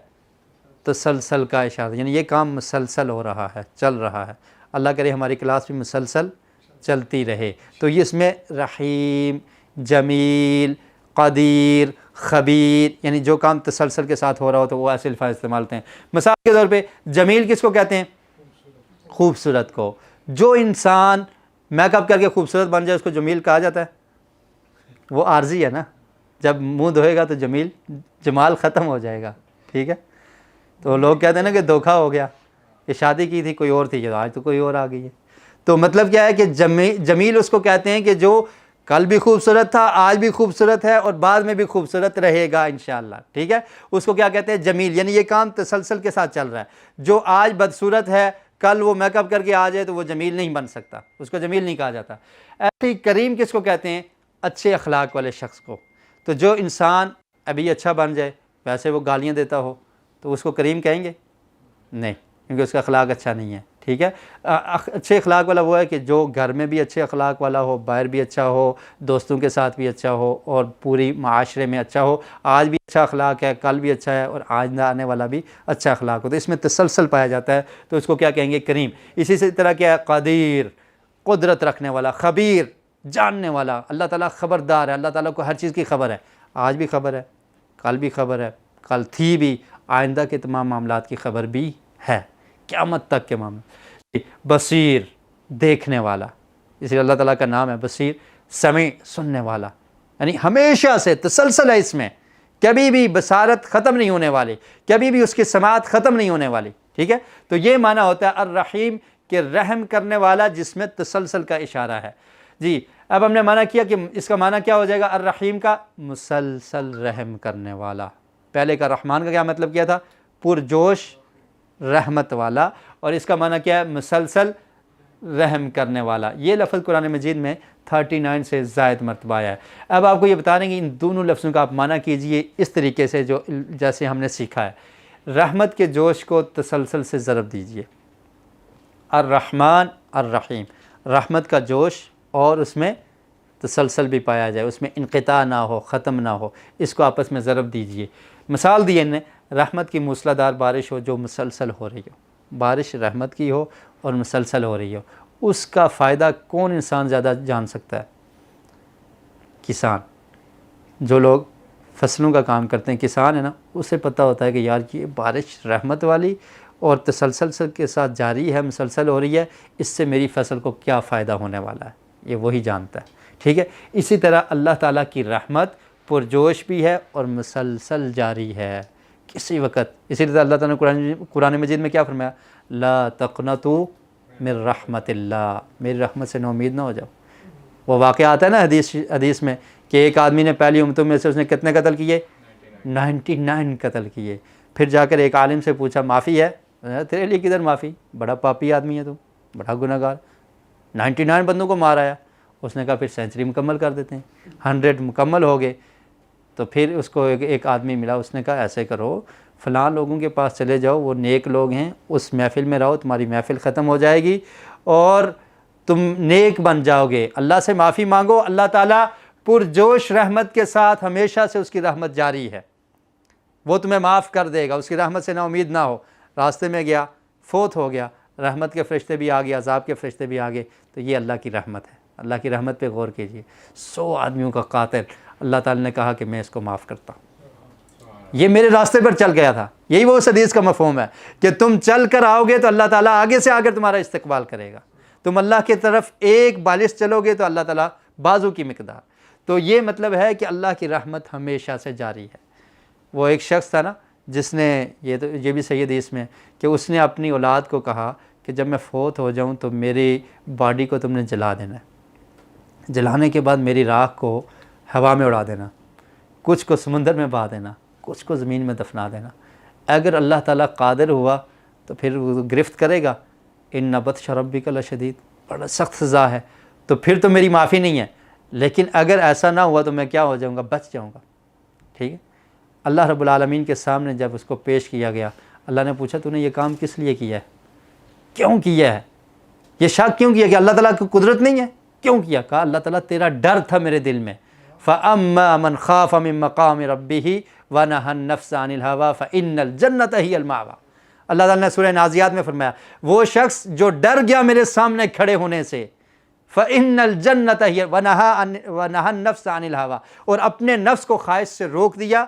تسلسل کا اشارہ، یعنی یہ کام مسلسل ہو رہا ہے، چل رہا ہے۔ اللہ کرے ہماری کلاس بھی مسلسل چلتی رہے۔ تو یہ اس میں رحیم، جمیل، قدیر، خبیر، یعنی جو کام تسلسل کے ساتھ ہو رہا ہو تو وہ ایسے الفاظ استعمال ہوتے ہیں۔ مثال کے طور پہ جمیل کس کو کہتے ہیں؟ خوبصورت کو۔ جو انسان میک اپ کر کے خوبصورت بن جائے اس کو جمیل کہا جاتا ہے؟ وہ عارضی ہے نا، جب منہ دھوئے گا تو جمال ختم ہو جائے گا، ٹھیک ہے۔ تو لوگ کہتے ہیں نا کہ دھوکا ہو گیا، کہ شادی کی تھی کوئی اور تھی، آج تو کوئی اور آ گئی ہے۔ تو مطلب کیا ہے کہ جمیل اس کو کہتے ہیں کہ جو کل بھی خوبصورت تھا، آج بھی خوبصورت ہے، اور بعد میں بھی خوبصورت رہے گا انشاءاللہ، ٹھیک ہے۔ اس کو کیا کہتے ہیں؟ جمیل، یعنی یہ کام تسلسل کے ساتھ چل رہا ہے۔ جو آج بدصورت ہے کل وہ میک اپ کر کے آ جائے تو وہ جمیل نہیں بن سکتا، اس کو جمیل نہیں کہا جاتا۔ ایسے ہی کریم کس کو کہتے ہیں؟ اچھے اخلاق والے شخص کو۔ تو جو انسان ابھی اچھا بن جائے، ویسے وہ گالیاں دیتا ہو، تو اس کو کریم کہیں گے؟ نہیں، کیونکہ اس کا اخلاق اچھا نہیں ہے، ٹھیک ہے۔ اچھے اخلاق والا وہ ہے کہ جو گھر میں بھی اچھے اخلاق والا ہو، باہر بھی اچھا ہو، دوستوں کے ساتھ بھی اچھا ہو، اور پوری معاشرے میں اچھا ہو۔ آج بھی اچھا اخلاق ہے، کل بھی اچھا ہے، اور آئندہ آنے والا بھی اچھا اخلاق ہو، تو اس میں تسلسل پایا جاتا ہے، تو اس کو کیا کہیں گے؟ کریم۔ اسی سے طرح کیا ہے؟ قدیر، قدرت رکھنے والا، خبیر، جاننے والا۔ اللہ تعالیٰ خبردار ہے، اللہ تعالیٰ کو ہر چیز کی خبر ہے، آج بھی خبر ہے، کل بھی خبر ہے، کل تھی بھی، آئندہ کے تمام معاملات کی خبر بھی ہے، قیامت تک کے معاملات۔ بصیر، دیکھنے والا، اس لیے اللہ تعالیٰ کا نام ہے بصیر۔ سمیع، سننے والا، یعنی ہمیشہ سے تسلسل ہے اس میں، کبھی بھی بصارت ختم نہیں ہونے والی، کبھی بھی اس کی سماعت ختم نہیں ہونے والی، ٹھیک ہے۔ تو یہ معنی ہوتا ہے الرحیم کہ رحم کرنے والا، جس میں تسلسل کا اشارہ ہے جی۔ اب ہم نے معنی کیا کہ اس کا معنی کیا ہو جائے گا الرحیم کا؟ مسلسل رحم کرنے والا۔ پہلے کا رحمان کا کیا مطلب کیا تھا؟ پرجوش رحمت والا، اور اس کا معنی کیا ہے؟ مسلسل رحم کرنے والا۔ یہ لفظ قرآن مجید میں 39 سے زائد مرتبہ آیا ہے۔ اب آپ کو یہ بتا دیں کہ ان دونوں لفظوں کا آپ معنی کیجئے اس طریقے سے جو جیسے ہم نے سیکھا ہے۔ رحمت کے جوش کو تسلسل سے ضرب دیجئے، الرحمن الرحیم، رحمت کا جوش، اور اس میں تسلسل بھی پایا جائے، اس میں انقطاع نہ ہو، ختم نہ ہو، اس کو آپس میں ضرب دیجئے۔ مثال دی نے رحمت کی موسلا دار بارش ہو جو مسلسل ہو رہی ہو، بارش رحمت کی ہو اور مسلسل ہو رہی ہو، اس کا فائدہ کون انسان زیادہ جان سکتا ہے؟ کسان۔ جو لوگ فصلوں کا کام کرتے ہیں، کسان ہے نا، اسے پتہ ہوتا ہے کہ یار یہ بارش رحمت والی اور تسلسل کے ساتھ جاری ہے، مسلسل ہو رہی ہے، اس سے میری فصل کو کیا فائدہ ہونے والا ہے، یہ وہی جانتا ہے، ٹھیک ہے۔ اسی طرح اللہ تعالیٰ کی رحمت پرجوش بھی ہے اور مسلسل جاری ہے، کسی وقت. اسی لیے اللہ تعالیٰ نے قرآن مجید میں کیا فرمایا؟ لا تقنطوا من رحمت اللہ، میری رحمت سے نا امید نہ ہو جاؤ. وہ واقعہ آتا ہے نا حدیث میں کہ ایک آدمی نے پہلی امتوں میں سے اس نے کتنے قتل کیے؟ 99 قتل کیے. پھر جا کر ایک عالم سے پوچھا معافی ہے؟ تیرے لیے کدھر معافی، بڑا پاپی آدمی ہے تو، بڑا گناہ گار، 99 بندوں کو مار آیا. اس نے کہا پھر سینچری مکمل کر دیتے ہیں. 100 مکمل ہو گئے تو پھر اس کو ایک آدمی ملا. اس نے کہا ایسے کرو، فلاں لوگوں کے پاس چلے جاؤ، وہ نیک لوگ ہیں، اس محفل میں رہو، تمہاری محفل ختم ہو جائے گی اور تم نیک بن جاؤ گے. اللہ سے معافی مانگو، اللہ تعالیٰ پرجوش رحمت کے ساتھ ہمیشہ سے اس کی رحمت جاری ہے، وہ تمہیں معاف کر دے گا. اس کی رحمت سے نا امید نہ ہو. راستے میں گیا، فوت ہو گیا، رحمت کے فرشتے بھی آ گئے، عذاب کے فرشتے بھی آ گئے. تو یہ اللہ کی رحمت ہے. اللہ کی رحمت پہ غور کیجئے. 100 آدمیوں کا قاتل، اللہ تعالیٰ نے کہا کہ میں اس کو معاف کرتا ہوں. یہ میرے راستے پر چل گیا تھا. یہی وہ اس حدیث کا مفہوم ہے کہ تم چل کر آؤ گے تو اللہ تعالیٰ آگے سے آ کر تمہارا استقبال کرے گا. تم اللہ کی طرف ایک بالش چلو گے تو اللہ تعالیٰ بازو کی مقدار. تو یہ مطلب ہے کہ اللہ کی رحمت ہمیشہ سے جاری ہے. وہ ایک شخص تھا نا جس نے یہ بھی صحیح حدیث میں کہ اس نے اپنی اولاد کو کہا کہ جب میں فوت ہو جاؤں تو میری باڈی کو تم نے جلا دینا ہے. جلانے کے بعد میری راکھ کو ہوا میں اڑا دینا، کچھ کو سمندر میں بہا دینا، کچھ کو زمین میں دفنا دینا. اگر اللہ تعالیٰ قادر ہوا تو پھر وہ گرفت کرے گا. ان بطش ربک لشدید، بڑا سخت سزا ہے. تو پھر تو میری معافی نہیں ہے. لیکن اگر ایسا نہ ہوا تو میں کیا ہو جاؤں گا؟ بچ جاؤں گا. ٹھیک ہے. اللہ رب العالمین کے سامنے جب اس کو پیش کیا گیا، اللہ نے پوچھا تو نے یہ کام کس لیے کیا ہے، کیوں کیا ہے، یہ شک کیوں کیا کہ اللہ تعالیٰ کی قدرت نہیں ہے، کیوں کیا؟ کہا اللہ تعالیٰ تیرا ڈر تھا میرے دل میں. فَأَمَّا مَنْ خَافَ مِن مَقَامِ رَبِّهِ وَنَهَى النَّفْسَ عَنِ الْهَوَىٰ فَإِنَّ الْجَنَّةَ هِيَ الْمَأْوَىٰ. اللہ تعالیٰ نے سورہ نازیات میں فرمایا وہ شخص جو ڈر گیا میرے سامنے کھڑے ہونے سے، فَإِنَّ الْجَنَّةَ هِيَ وَنَهَى النَّفْسَ عَنِ الْهَوَىٰ، اور اپنے نفس کو خواہش سے روک دیا.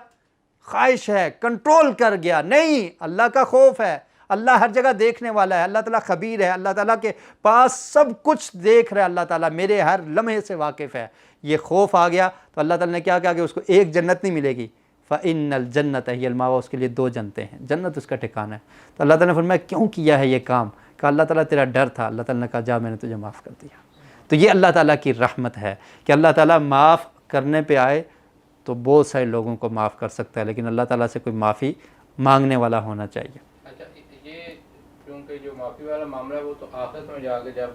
خواہش ہے، کنٹرول کر گیا. نہیں، اللہ کا خوف ہے. اللہ ہر جگہ دیکھنے والا ہے. اللہ تعالیٰ خبیر ہے. اللہ تعالیٰ کے پاس سب کچھ دیکھ رہا ہے. اللہ تعالیٰ میرے ہر لمحے سے واقف ہے. یہ خوف آ گیا تو اللہ تعالیٰ نے کیا کہا کہ اس کو ایک جنت نہیں ملے گی. فَإِنَّ الْجَنَّةَ هِيَ الْمَأْوَىٰ، اس کے لیے 2 جنتیں ہیں، جنت اس کا ٹھکانہ ہے. تو اللہ تعالیٰ نے فرمایا کیوں کیا ہے یہ کام؟ کہ اللہ تعالیٰ تیرا ڈر تھا. اللہ تعالیٰ نے کہا جا میں نے تجھے معاف کر دیا. تو یہ اللہ تعالیٰ کی رحمت ہے کہ اللہ تعالیٰ معاف کرنے پہ آئے تو بہت سارے لوگوں کو معاف کر سکتا ہے، لیکن اللہ تعالیٰ سے کوئی معافی مانگنے والا ہونا چاہیے. اچھا، یہ کیونکہ جو معافی والا معاملہ ہے وہ تو آخرت میں جا کے جب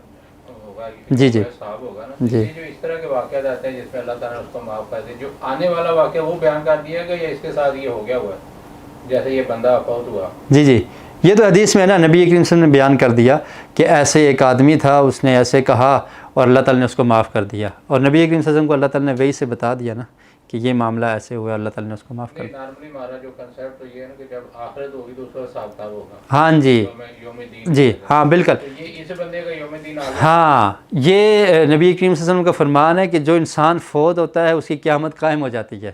ہوگا، جی جی حساب ہوگا نا. جی. یہ جو اس طرح کے واقعات آتے ہیں جس میں اللہ تعالیٰ نے اس کو معاف کر دے، جو آنے والا واقعہ وہ بیان کر دیا گیا یا اس کے ساتھ یہ ہو گیا ہوا ہے جیسے یہ بندہ فوت ہوا؟ جی جی، یہ تو حدیث میں نا نبی کریم صلی اللہ علیہ وسلم نے بیان کر دیا کہ ایسے ایک آدمی تھا، اس نے ایسے کہا اور اللہ تعالیٰ نے اس کو معاف کر دیا. اور نبی کریم صلی اللہ علیہ وسلم کو اللہ تعالیٰ نے وہی سے بتا دیا نا کہ یہ معاملہ ایسے ہوا، اللہ تعالیٰ نے اس کو معاف کر دیا. نارملی ہمارا جو کنسیپٹ یہ ہے نا کہ جب آخرت ہوگی تو اس کا حساب کتاب ہوگا. ہاں جی یوم دین. جی ہاں بالکل. تو یہ اس بندے کا یوم دین آ گیا. ہاں، یہ نبی کریم صلی اللہ علیہ وسلم کا فرمان ہے کہ جو انسان فوت ہوتا ہے اس کی قیامت قائم ہو جاتی ہے.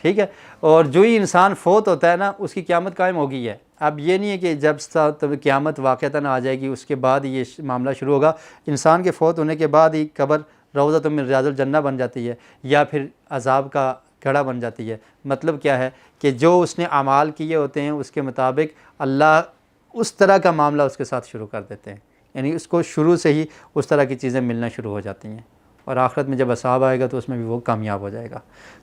ٹھیک ہے. اور جو ہی انسان فوت ہوتا ہے نا اس کی قیامت قائم ہو گئی ہے. اب یہ نہیں ہے کہ جب قیامت واقعتاً آ جائے گی اس کے بعد یہ معاملہ شروع ہوگا. انسان کے فوت ہونے کے بعد ہی قبر روضۃ من ریاض الجنہ بن جاتی ہے یا پھر عذاب کا گڑھا بن جاتی ہے. مطلب کیا ہے کہ جو اس نے اعمال کیے ہوتے ہیں اس کے مطابق اللہ اس طرح کا معاملہ اس کے ساتھ شروع کر دیتے ہیں. یعنی اس کو شروع سے ہی اس طرح کی چیزیں ملنا شروع ہو جاتی ہیں اور آخرت میں جب عذاب آئے گا تو اس میں بھی وہ کامیاب ہو جائے گا.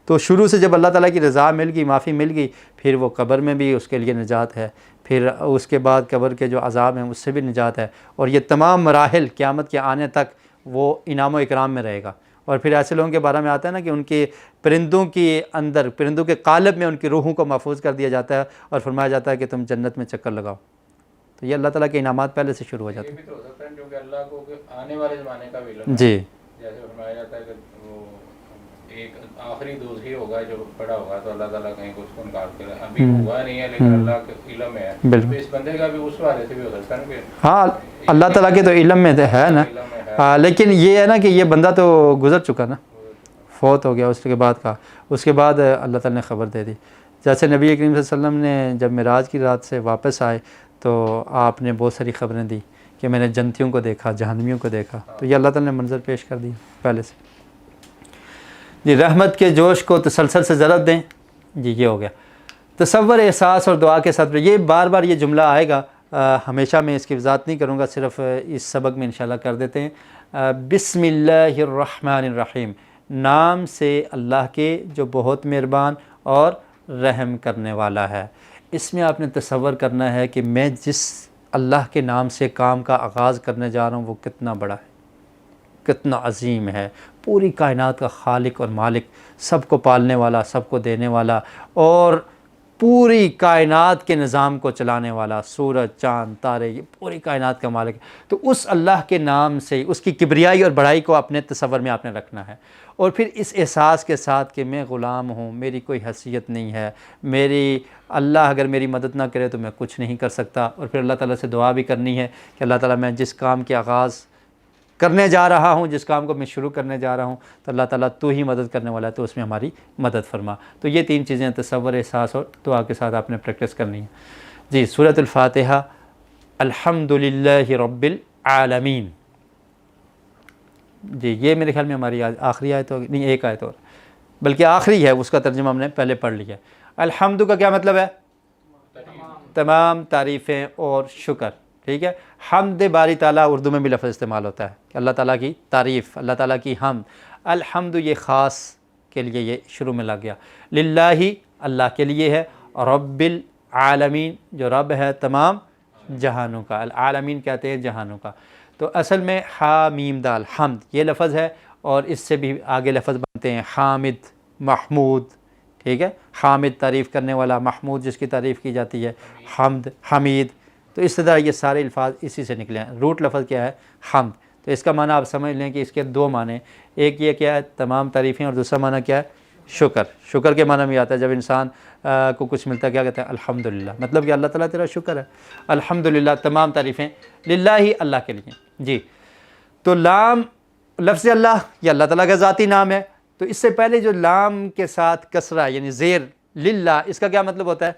تو شروع سے جب اللہ تعالیٰ کی رضا مل گئی، معافی مل گئی، پھر وہ قبر میں بھی اس کے لیے نجات ہے، پھر اس کے بعد قبر کے جو عذاب ہیں اس سے بھی نجات ہے، اور یہ تمام مراحل قیامت کے آنے تک وہ انعام و اکرام میں رہے گا. اور پھر ایسے لوگوں کے بارے میں آتا ہے نا کہ ان کے پرندوں کے اندر، پرندوں کے قالب میں ان کی روحوں کو محفوظ کر دیا جاتا ہے اور فرمایا جاتا ہے کہ تم جنت میں چکر لگاؤ. تو یہ اللہ تعالیٰ کے انعامات پہلے سے شروع ہو جاتے ہیں. یہ بھی تو ہو سکتا ہے کیونکہ اللہ کو آنے والے زمانے کا بھی علم ہے. جی جیسے فرمایا جاتا ہے کہ وہ ایک آخری دوست ہی ہوگا جو پڑا ہوگا تو اللہ تعالیٰ کہیں اس کو نکال کے ابھی ہوا نہیں ہے لیکن اللہ کے علم ہے. تو اس بندے کا بھی اس والے سے بھی ہو سکتا ہے کہ ہاں اللہ تعالیٰ کے تو علم میں ہے نا. لیکن یہ ہے نا کہ یہ بندہ تو گزر چکا نا، فوت ہو گیا. اس کے بعد کہا، اس کے بعد اللہ تعالیٰ نے خبر دے دی. جیسے نبی کریم صلی اللہ علیہ وسلم نے جب معراج کی رات سے واپس آئے تو آپ نے بہت ساری خبریں دی کہ میں نے جنتیوں کو دیکھا، جہنمیوں کو دیکھا. تو یہ اللہ تعالیٰ نے منظر پیش کر دیا پہلے سے. جی رحمت کے جوش کو تسلسل سے ضرب دیں. جی یہ ہو گیا. تصور، احساس اور دعا کے ساتھ یہ بار بار یہ جملہ آئے گا، ہمیشہ میں اس کی وضاحت نہیں کروں گا، صرف اس سبق میں انشاءاللہ کر دیتے ہیں۔ بسم اللہ الرحمن الرحیم، نام سے اللہ کے جو بہت مہربان اور رحم کرنے والا ہے۔ اس میں آپ نے تصور کرنا ہے کہ میں جس اللہ کے نام سے کام کا آغاز کرنے جا رہا ہوں وہ کتنا بڑا ہے، کتنا عظیم ہے، پوری کائنات کا خالق اور مالک، سب کو پالنے والا، سب کو دینے والا، اور پوری کائنات کے نظام کو چلانے والا، سورج، چاند، تارے، یہ پوری کائنات کا مالک ہے۔ تو اس اللہ کے نام سے اس کی کبریائی اور بڑائی کو اپنے تصور میں آپ نے رکھنا ہے، اور پھر اس احساس کے ساتھ کہ میں غلام ہوں، میری کوئی حیثیت نہیں ہے، میری اللہ اگر میری مدد نہ کرے تو میں کچھ نہیں کر سکتا، اور پھر اللہ تعالیٰ سے دعا بھی کرنی ہے کہ اللہ تعالیٰ میں جس کام کے آغاز کرنے جا رہا ہوں، جس کام کو میں شروع کرنے جا رہا ہوں، تو اللہ تعالیٰ تو ہی مدد کرنے والا ہے، تو اس میں ہماری مدد فرما۔ تو یہ تین چیزیں تصور، احساس اور دعا کے ساتھ آپ نے پریکٹس کرنی ہے۔ جی، سورۃ الفاتحہ، الحمدللہ رب العالمین۔ جی، یہ میرے خیال میں ہماری آخری آیت ہوگی، نہیں ایک آیت اور، بلکہ آخری ہے، اس کا ترجمہ ہم نے پہلے پڑھ لیا۔ الحمد کا کیا مطلب ہے؟ تمام تعریفیں اور شکر، ٹھیک ہے۔ حمد باری تعالیٰ اردو میں بھی لفظ استعمال ہوتا ہے کہ اللہ تعالیٰ کی تعریف، اللہ تعالیٰ کی حمد۔ الحمد یہ خاص کے لیے یہ شروع میں لگ گیا، للہ اللہ کے لیے ہے، رب العالمین جو رب ہے تمام جہانوں کا، العالمین کہتے ہیں جہانوں کا۔ تو اصل میں حا میم دال حمد یہ لفظ ہے، اور اس سے بھی آگے لفظ بنتے ہیں حامد، محمود، ٹھیک ہے۔ حامد تعریف کرنے والا، محمود جس کی تعریف کی جاتی ہے، حمد، حمید۔ تو اس طرح یہ سارے الفاظ اسی سے نکلے ہیں۔ روٹ لفظ کیا ہے؟ حمد۔ تو اس کا معنی آپ سمجھ لیں کہ اس کے دو معنی، ایک یہ کیا ہے تمام تعریفیں، اور دوسرا معنی کیا ہے؟ شکر۔ شکر کے معنی میں آتا ہے جب انسان کو کچھ ملتا ہے کیا کہتے ہیں؟ الحمدللہ، مطلب کہ اللہ تعالیٰ تیرا شکر ہے، الحمدللہ تمام تعریفیں للہ ہی اللہ کے لیے۔ جی، تو لام لفظ اللہ یہ اللہ تعالیٰ کا ذاتی نام ہے، تو اس سے پہلے جو لام کے ساتھ کسرہ یعنی زیر للہ، اس کا کیا مطلب ہوتا ہے؟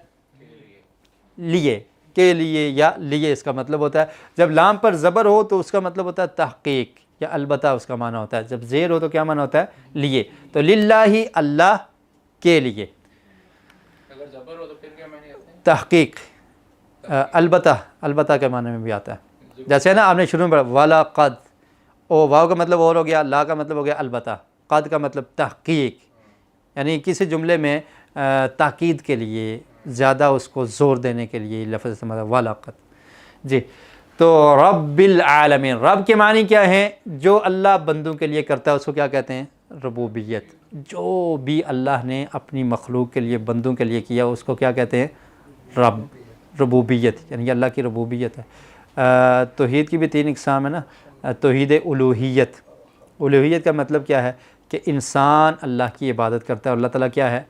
لیے، کے لیے یا لیے اس کا مطلب ہوتا ہے۔ جب لام پر زبر ہو تو اس کا مطلب ہوتا ہے تحقیق یا البتہ اس کا معنی ہوتا ہے، جب زیر ہو تو کیا معنی ہوتا ہے؟ لیے۔ تو للہ ہی اللہ کے لیے، اگر زبر ہو تو پھر کیا معنی آتے ہیں؟ تحقیق، البتہ، البتہ کے معنی میں بھی آتا ہے، جیسے نا آپ نے شروع میں پڑھا والا قد، او واو کا مطلب اور ہو گیا، لا کا مطلب ہو گیا البتہ، قد کا مطلب تحقیق، یعنی کسی جملے میں تاکید کے لیے، زیادہ اس کو زور دینے کے لیے لفظ استعمال ہے والا قد۔ جی، تو رب العالمین، رب کے معنی کیا ہیں؟ جو اللہ بندوں کے لیے کرتا ہے اس کو کیا کہتے ہیں؟ ربوبیت۔ جو بھی اللہ نے اپنی مخلوق کے لیے، بندوں کے لیے کیا اس کو کیا کہتے ہیں؟ رب، ربوبیت، یعنی اللہ کی ربوبیت ہے۔ توحید کی بھی تین اقسام ہے نا، توحید الوہیت، الوہیت کا مطلب کیا ہے؟ کہ انسان اللہ کی عبادت کرتا ہے، اللہ تعالیٰ کیا ہے؟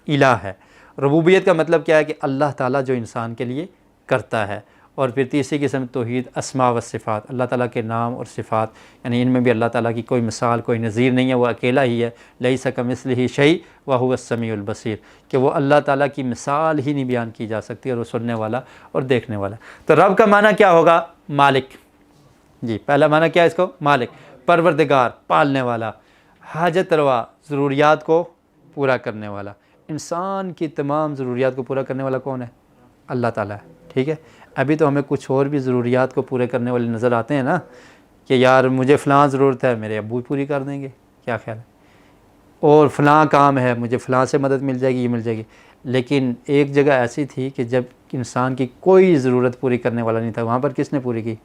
الہ ہے۔ ربوبیت کا مطلب کیا ہے؟ کہ اللہ تعالیٰ جو انسان کے لیے کرتا ہے۔ اور پھر تیسری قسم توحید اسماء و صفات، اللہ تعالیٰ کے نام اور صفات، یعنی ان میں بھی اللہ تعالیٰ کی کوئی مثال، کوئی نظیر نہیں ہے، وہ اکیلا ہی ہے، لیس کمثلہ شیء وہو السمیع البصیر، کہ وہ اللہ تعالیٰ کی مثال ہی نہیں بیان کی جا سکتی، اور وہ سننے والا اور دیکھنے والا۔ تو رب کا معنی کیا ہوگا؟ مالک۔ جی، پہلا معنی کیا ہے اس کو؟ مالک، پروردگار، پالنے والا، حاجت روا، ضروریات کو پورا کرنے والا۔ انسان کی تمام ضروریات کو پورا کرنے والا کون ہے؟ اللہ تعالیٰ ہے، ٹھیک ہے۔ ابھی تو ہمیں کچھ اور بھی ضروریات کو پورے کرنے والے نظر آتے ہیں نا، کہ یار مجھے فلاں ضرورت ہے، میرے ابو پوری کر دیں گے، کیا خیال ہے؟ اور فلاں کام ہے، مجھے فلاں سے مدد مل جائے گی، یہ مل جائے گی۔ لیکن ایک جگہ ایسی تھی کہ جب انسان کی کوئی ضرورت پوری کرنے والا نہیں تھا، وہاں پر کس نے پوری کی؟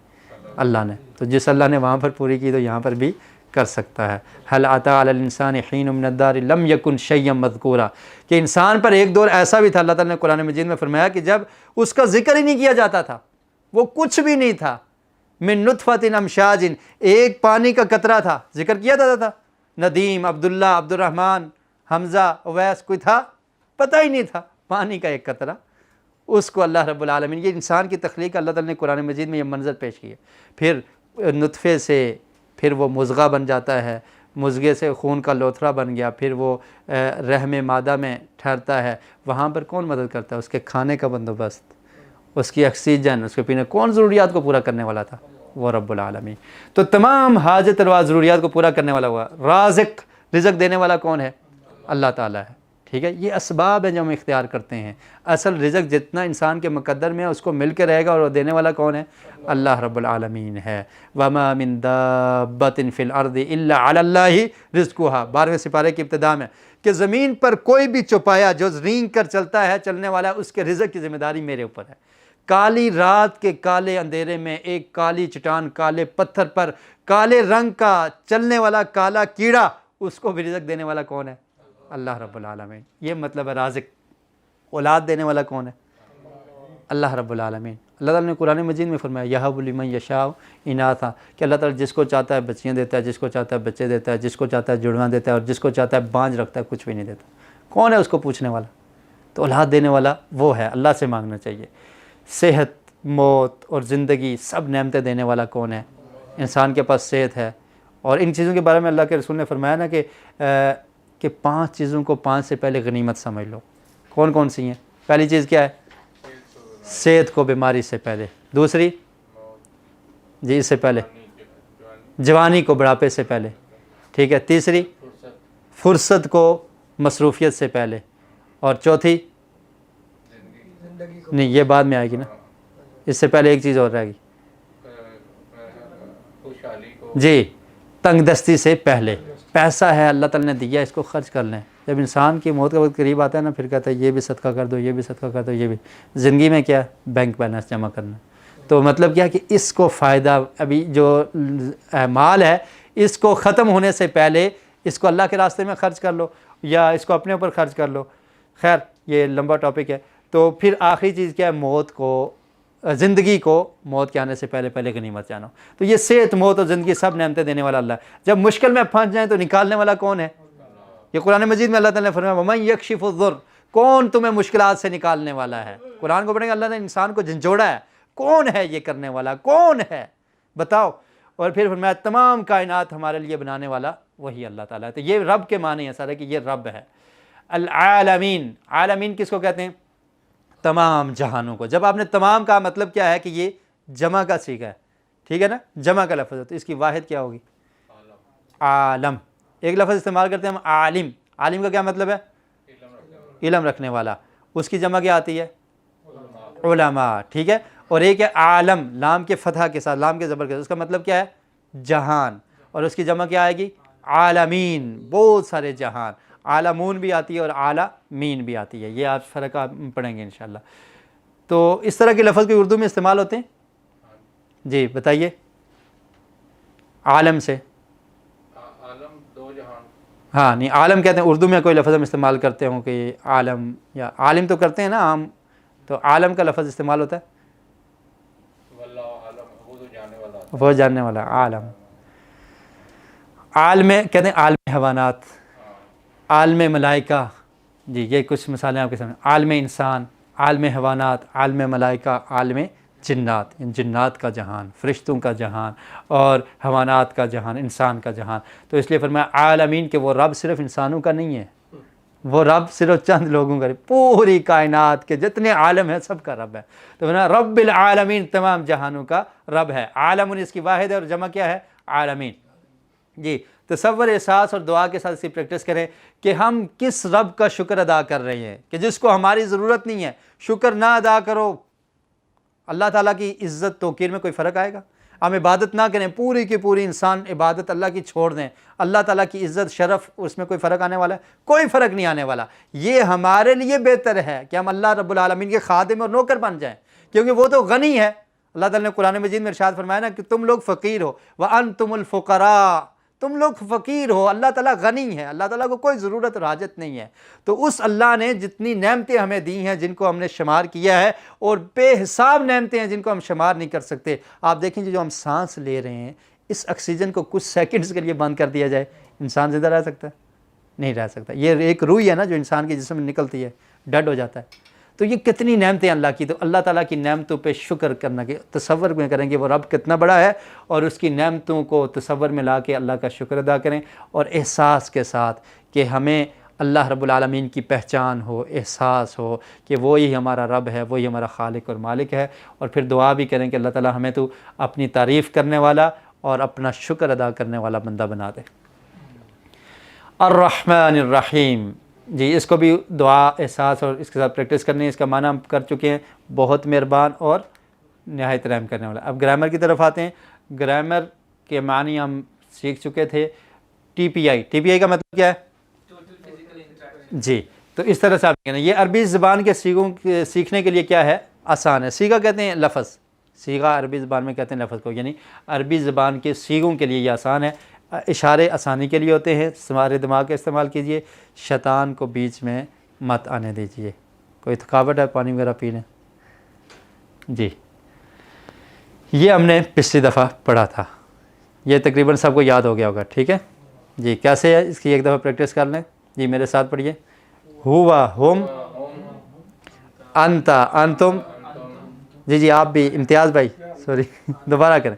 اللہ نے۔ تو جس اللہ نے وہاں پر پوری کی تو یہاں پر بھی کر سکتا ہے۔ هل اتى على الانسان حين من الدار لم يكن شيئا مذكورا، کہ انسان پر ایک دور ایسا بھی تھا، اللہ تعالیٰ نے قرآن مجید میں فرمایا کہ جب اس کا ذکر ہی نہیں کیا جاتا تھا، وہ کچھ بھی نہیں تھا، من نطفۃ امشاج، ایک پانی کا قطرہ تھا، ذکر کیا جاتا تھا؟ ندیم، عبداللہ، عبد الرحمن، حمزہ، اویس، کوئی تھا؟ پتہ ہی نہیں تھا، پانی کا ایک قطرہ، اس کو اللہ رب العالمین، یہ انسان کی تخلیق اللہ تعالیٰ نے قرآن مجید میں یہ منظر پیش کیا۔ پھر نطفے سے پھر وہ مضغہ بن جاتا ہے، مضغے سے خون کا لوتھڑا بن گیا، پھر وہ رحم مادہ میں ٹھہرتا ہے، وہاں پر کون مدد کرتا ہے؟ اس کے کھانے کا بندوبست، اس کی آکسیجن، اس کے پینے، کون ضروریات کو پورا کرنے والا تھا؟ وہ رب العالمین۔ تو تمام حاجت روا ضروریات کو پورا کرنے والا ہوا۔ رازق، رزق دینے والا کون ہے؟ اللہ تعالیٰ ہے، ٹھیک ہے، یہ اسباب ہیں جو ہم اختیار کرتے ہیں. اصل رزق جتنا انسان کے مقدر میں ہے اس کو مل کے رہے گا، اور وہ دینے والا کون ہے؟ اللہ رب العالمین ہے. وما من دابۃ فی الارض الا علی اللہ رزقها، 12ویں سپارے کی ابتدا میں، کہ زمین پر کوئی بھی چوپایا جو رینگ کر چلتا ہے، چلنے والا ہے، اس کے رزق کی ذمہ داری میرے اوپر ہے. کالی رات کے کالے اندھیرے میں ایک کالی چٹان کالے پتھر پر کالے رنگ کا چلنے والا کالا کیڑا، اس کو بھی رزق دینے والا کون ہے؟ اللہ رب العالمین. یہ مطلب ہے رازق. اولاد دینے والا کون ہے؟ اللہ رب العالمین. اللہ تعالیٰ نے قرآن مجید میں فرمایا یہب لمن یشاء اناثا، کہ اللہ تعالیٰ جس کو چاہتا ہے بچیاں دیتا ہے، جس کو چاہتا ہے بچے دیتا ہے، جس کو چاہتا ہے جڑواں دیتا ہے، اور جس کو چاہتا ہے بانجھ رکھتا ہے، کچھ بھی نہیں دیتا. کون ہے اس کو پوچھنے والا؟ تو اولاد دینے والا وہ ہے، اللہ سے مانگنا چاہیے. صحت، موت اور زندگی سب نعمتیں دینے والا کون ہے؟ انسان کے پاس صحت ہے. اور ان چیزوں کے بارے میں اللہ کے رسول نے فرمایا نا کہ 5 چیزوں کو 5 سے پہلے غنیمت سمجھ لو. کون کون سی ہیں؟ پہلی چیز کیا ہے؟ صحت کو بیماری سے پہلے. دوسری جی اس سے پہلے جوانی کو بڑھاپے سے پہلے. ٹھیک ہے. تیسری فرصت کو مصروفیت سے پہلے. اور چوتھی نہیں یہ بعد میں آئے گی نا، اس سے پہلے ایک چیز اور رہے گی جی، تنگ دستی سے پہلے. پیسہ ہے اللہ تعالیٰ نے دیا، اس کو خرچ کر لیں. جب انسان کی موت کا وقت قریب آتا ہے نا، پھر کہتا ہے یہ بھی صدقہ کر دو، یہ بھی صدقہ کر دو، یہ بھی. زندگی میں کیا ہے؟ بینک بیلنس جمع کرنا. تو مطلب کیا ہے کہ اس کو فائدہ، ابھی جو مال ہے اس کو ختم ہونے سے پہلے اس کو اللہ کے راستے میں خرچ کر لو، یا اس کو اپنے اوپر خرچ کر لو. خیر یہ لمبا ٹاپک ہے. تو پھر آخری چیز کیا ہے؟ موت کو، زندگی کو موت کے آنے سے پہلے غنیمت جانو. تو یہ صحت، موت اور زندگی سب نعمتیں دینے والا اللہ ہے. جب مشکل میں پھنس جائیں تو نکالنے والا کون ہے؟ یہ قرآن مجید میں اللہ تعالیٰ نے فرمایا وَمَن يَكْشِفُ الضُّرَّ، کون تمہیں مشکلات سے نکالنے والا ہے. قرآن کو پڑھیں گے اللہ نے انسان کو جھنجھوڑا ہے. کون ہے یہ کرنے والا؟ کون ہے بتاؤ؟ اور پھر فرمایا تمام کائنات ہمارے لیے بنانے والا وہی اللہ تعالیٰ ہے. تو یہ رب کے معنی ہے سارے کہ یہ رب ہے. العالمین، عالمین کس کو کہتے ہیں؟ تمام جہانوں کو. جب آپ نے تمام کا مطلب کیا ہے کہ یہ جمع کا صیغہ ہے. ٹھیک ہے نا، جمع کا لفظ ہے، تو اس کی واحد کیا ہوگی؟ عالم. ایک لفظ استعمال کرتے ہیں ہم عالم. عالم کا کیا مطلب ہے؟ علم رکھنے والا. اس کی جمع کیا آتی ہے؟ علماء. ٹھیک ہے. اور ایک ہے عالم، لام کے فتحہ کے ساتھ، لام کے زبر کے ساتھ، اس کا مطلب کیا ہے؟ جہان. اور اس کی جمع کیا آئے گی؟ عالمین، بہت سارے جہان. عالمون بھی آتی ہے اور عالمین بھی آتی ہے. یہ آج فرق آپ پڑھیں گے انشاءاللہ. تو اس طرح کے لفظ بھی اردو میں استعمال ہوتے ہیں جی بتائیے. عالم سے عالم دو جہان. ہاں نہیں، عالم کہتے ہیں. اردو میں کوئی لفظ ہم استعمال کرتے ہوں کہ عالم یا عالم تو کرتے ہیں نا عام، تو عالم کا لفظ استعمال ہوتا ہے واللہ عالم، وہ تو جاننے والا، وہ جاننے والا. عالم. عالم کہتے ہیں عالم حیوانات، عالم ملائکہ. جی یہ کچھ مثالیں آپ کے سامنے. عالم انسان، عالم حیوانات، عالم ملائکہ، عالم جنات، ان جنات کا جہان، فرشتوں کا جہان، اور حیوانات کا جہان، انسان کا جہان. تو اس لیے فرمایا عالمین کہ وہ رب صرف انسانوں کا نہیں ہے، وہ رب صرف چند لوگوں کا، پوری کائنات کے جتنے عالم ہیں سب کا رب ہے. تو فرمایا رب العالمین، تمام جہانوں کا رب ہے. عالم اس کی واحد ہے اور جمع کیا ہے؟ عالمین. جی تصور، احساس اور دعا کے ساتھ اس کی پریکٹس کریں کہ ہم کس رب کا شکر ادا کر رہے ہیں کہ جس کو ہماری ضرورت نہیں ہے. شکر نہ ادا کرو، اللہ تعالیٰ کی عزت توقیر میں کوئی فرق آئے گا؟ ہم عبادت نہ کریں، پوری کی پوری انسان عبادت اللہ کی چھوڑ دیں، اللہ تعالیٰ کی عزت شرف اس میں کوئی فرق آنے والا ہے؟ کوئی فرق نہیں آنے والا. یہ ہمارے لیے بہتر ہے کہ ہم اللہ رب العالمین کے خادم اور نوکر بن جائیں، کیونکہ وہ تو غنی ہے. اللہ تعالیٰ نے قرآن مجید میں ارشاد فرمایا نا کہ تم لوگ فقیر ہو، وَأَنْتُمُ الْفُقَرَاءُ، تم لوگ فقیر ہو، اللہ تعالیٰ غنی ہے، اللہ تعالیٰ کو کوئی ضرورت اور حاجت نہیں ہے. تو اس اللہ نے جتنی نعمتیں ہمیں دی ہیں جن کو ہم نے شمار کیا ہے، اور بے حساب نعمتیں ہیں جن کو ہم شمار نہیں کر سکتے. آپ دیکھیں جو ہم سانس لے رہے ہیں، اس آکسیجن کو کچھ سیکنڈز کے لیے بند کر دیا جائے، انسان زندہ رہ سکتا ہے؟ نہیں رہ سکتا. یہ ایک روح ہے نا جو انسان کے جسم میں نکلتی ہے، ڈیڈ ہو جاتا ہے. تو یہ کتنی نعمتیں اللہ کی. تو اللہ تعالیٰ کی نعمتوں پہ شکر کرنا، کہ تصور میں کریں کہ وہ رب کتنا بڑا ہے، اور اس کی نعمتوں کو تصور میں لا کے اللہ کا شکر ادا کریں، اور احساس کے ساتھ کہ ہمیں اللہ رب العالمین کی پہچان ہو، احساس ہو کہ وہی ہمارا رب ہے، وہی ہمارا خالق اور مالک ہے. اور پھر دعا بھی کریں کہ اللہ تعالیٰ ہمیں تو اپنی تعریف کرنے والا اور اپنا شکر ادا کرنے والا بندہ بنا دے. الرحمن الرحیم، جی اس کو بھی دعا احساس اور اس کے ساتھ پریکٹس کرنی ہے. اس کا معنی ہم کر چکے ہیں, بہت مہربان اور نہایت رحم کرنے والا. اب گرامر کی طرف آتے ہیں. گرامر کے معنی ہم سیکھ چکے تھے. ٹی پی آئی کا مطلب کیا ہے؟ جی تو اس طرح سے آپ کہنا. یہ عربی زبان کے سیغوں سیکھنے کے لیے کیا ہے؟ آسان ہے. سیغہ کہتے ہیں لفظ, سیغہ عربی زبان میں کہتے ہیں لفظ کو, یعنی عربی زبان کے سیغوں کے لیے یہ آسان ہے. اشارے آسانی کے لیے ہوتے ہیں. ہمارے دماغ کا استعمال کیجئے, شیطان کو بیچ میں مت آنے دیجئے. کوئی تھکاوٹ ہے پانی وغیرہ پی لیں. جی یہ ہم نے پچھلی دفعہ پڑھا تھا, یہ تقریباً سب کو یاد ہو گیا ہوگا. ٹھیک ہے جی, کیسے ہے اس کی ایک دفعہ پریکٹس کر لیں. جی میرے ساتھ پڑھیے. ہوا ہم انتا انتم. جی آپ بھی, امتیاز بھائی سوری دوبارہ کریں.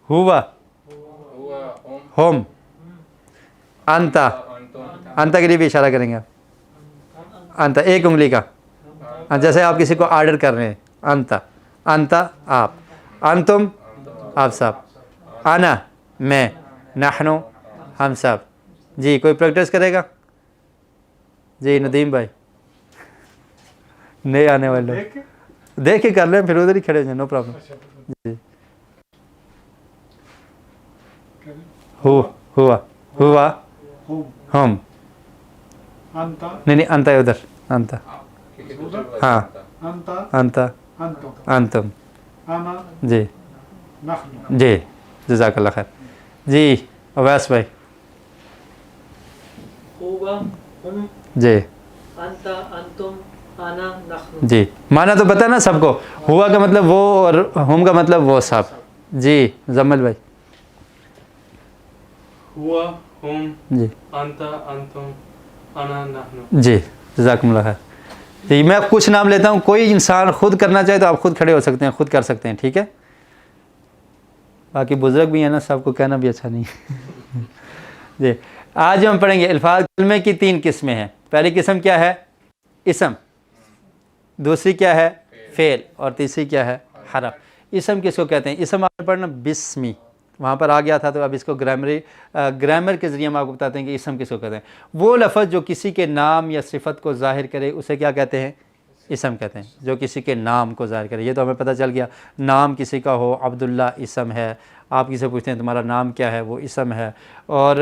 ہوا ہم انتا, انتا کے لیے بھی اشارہ کریں گے. انتا ایک انگلی کا, جیسے آپ کسی کو آرڈر کر رہے ہیں. انتا, انتا آپ, انتم آپ سب, انا میں, نحنو ہم سب. جی کوئی پریکٹس کرے گا؟ جی ندیم بھائی, نہیں آنے والے لوگ دیکھ کے کر لیں, پھر ادھر ہی کھڑے ہو جائیں, نو پرابلم. جی ہوا ہم, نہیں انتا ہے ادھر, انتا ہاں, انتا انتم. جی جی جزاک اللہ خیر. جی اویس بھائی. جی جی معنی تو پتہ نا سب کو. ہوا کا مطلب وہ اور ہم کا مطلب وہ سب. جی مزمل بھائی. ہوا ہم جی انتا انتم انا نحن. جی جزاکم اللہ خیر. جی میں کچھ نام لیتا ہوں, کوئی انسان خود کرنا چاہے تو آپ خود کھڑے ہو سکتے ہیں, خود کر سکتے ہیں. ٹھیک ہے, باقی بزرگ بھی ہیں نا, سب کو کہنا بھی اچھا نہیں. جی آج ہم پڑھیں گے الفاظ. کلمے کی 3 قسمیں ہیں. پہلی قسم کیا ہے؟ اسم. دوسری کیا ہے؟ فعل. اور تیسری کیا ہے؟ حرف. اسم کس کو کہتے ہیں؟ اسم آپ نے پڑھنا بسمی, وہاں پر آ گیا تھا, تو اب اس کو گرامر کے ذریعے ہم آپ کو بتاتے ہیں کہ اسم کس کو کہتے ہیں. وہ لفظ جو کسی کے نام یا صفت کو ظاہر کرے اسے کیا کہتے ہیں؟ اسم کہتے ہیں. جو کسی کے نام کو ظاہر کرے, یہ تو ہمیں پتہ چل گیا. نام کسی کا ہو, عبداللہ اسم ہے. آپ کسی سے پوچھتے ہیں تمہارا نام کیا ہے, وہ اسم ہے. اور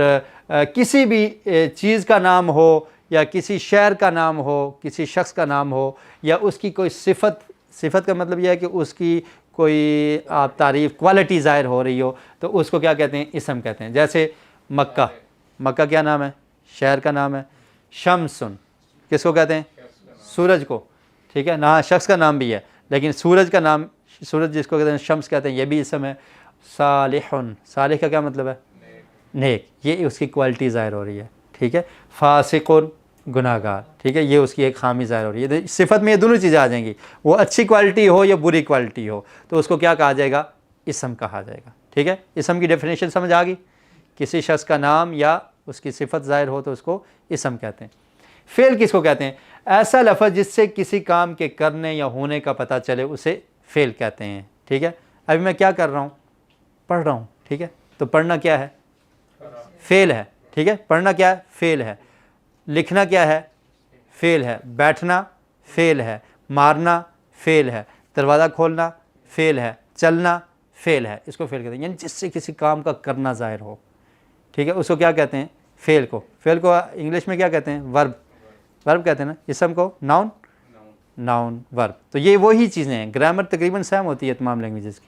کسی بھی چیز کا نام ہو, یا کسی شہر کا نام ہو, کسی شخص کا نام ہو, یا اس کی کوئی صفت کا مطلب یہ ہے کہ اس کی کوئی آپ تعریف کوالٹی ظاہر ہو رہی ہو, تو اس کو کیا کہتے ہیں؟ اسم کہتے ہیں. جیسے مکہ, مکہ کیا نام ہے؟ شہر کا نام ہے. شمسن کس کو کہتے ہیں؟ سورج کو. ٹھیک ہے نا, شخص کا نام بھی ہے, لیکن سورج کا نام, سورج جس کو کہتے ہیں شمس کہتے ہیں, یہ بھی اسم ہے. صالحن, صالح کا کیا مطلب ہے؟ نیک, یہ اس کی کوالٹی ظاہر ہو رہی ہے. ٹھیک ہے. فاسقن گناہ گار, ٹھیک ہے, یہ اس کی ایک خامی ظاہر ہو رہی ہے. صفت میں یہ دونوں چیزیں آ جائیں گی, وہ اچھی کوالٹی ہو یا بری کوالٹی ہو, تو اس کو کیا کہا جائے گا؟ اسم کہا جائے گا. ٹھیک ہے, اسم کی ڈیفینیشن سمجھ آ گئی. کسی شخص کا نام یا اس کی صفت ظاہر ہو تو اس کو اسم کہتے ہیں. فعل کس کو کہتے ہیں؟ ایسا لفظ جس سے کسی کام کے کرنے یا ہونے کا پتہ چلے اسے فعل کہتے ہیں. ٹھیک ہے, ابھی میں کیا کر رہا ہوں؟ پڑھ رہا ہوں. ٹھیک ہے, تو پڑھنا کیا ہے؟ فعل ہے. ٹھیک ہے, پڑھنا کیا ہے؟ فعل ہے. لکھنا کیا ہے؟ فعل ہے. بیٹھنا فعل ہے. مارنا فعل ہے. دروازہ کھولنا فعل ہے. چلنا فعل ہے. اس کو فعل کہتے ہیں, یعنی جس سے کسی کام کا کرنا ظاہر ہو. ٹھیک ہے, اس کو کیا کہتے ہیں؟ فعل کو. فعل کو انگلش میں کیا کہتے ہیں؟ ورب. ورب کہتے ہیں نا. اسم کو ناؤن, ناؤن ورب. تو یہ وہی چیزیں ہیں. گرامر تقریباً سیم ہوتی ہے تمام لینگویجز کی.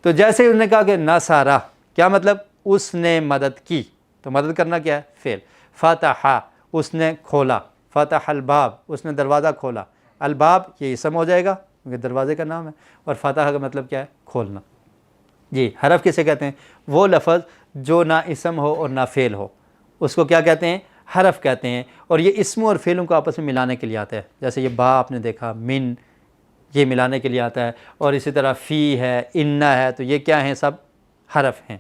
تو جیسے انہوں نے کہا کہ نصارہ, کیا مطلب؟ اس نے مدد کی. تو مدد کرنا کیا ہے؟ فعل. فتح, اس نے کھولا. فتح الباب, اس نے دروازہ کھولا. الباب یہ اسم ہو جائے گا کیونکہ دروازے کا نام ہے, اور فتح کا مطلب کیا ہے؟ کھولنا. جی حرف کسے کہتے ہیں؟ وہ لفظ جو نہ اسم ہو اور نہ فعل ہو, اس کو کیا کہتے ہیں؟ حرف کہتے ہیں. اور یہ اسموں اور فعلوں کو آپس میں ملانے کے لیے آتا ہے. جیسے یہ با آپ نے دیکھا, من, یہ ملانے کے لیے آتا ہے. اور اسی طرح فی ہے, انا ہے, تو یہ کیا ہیں؟ سب حرف ہیں.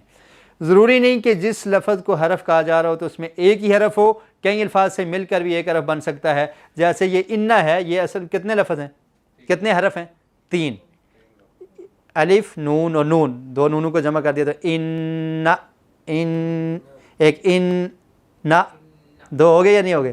ضروری نہیں کہ جس لفظ کو حرف کہا جا رہا ہو تو اس میں ایک ہی حرف ہو, کئی الفاظ سے مل کر بھی ایک حرف بن سکتا ہے. جیسے یہ انا ہے, یہ اصل کتنے لفظ ہیں؟ کتنے حرف ہیں؟ 3. الف, نون اور نون, 2 نونوں کو جمع کر دیا تو ان, ایک ان نا, 2 ہو گئے یا نہیں ہو گئے؟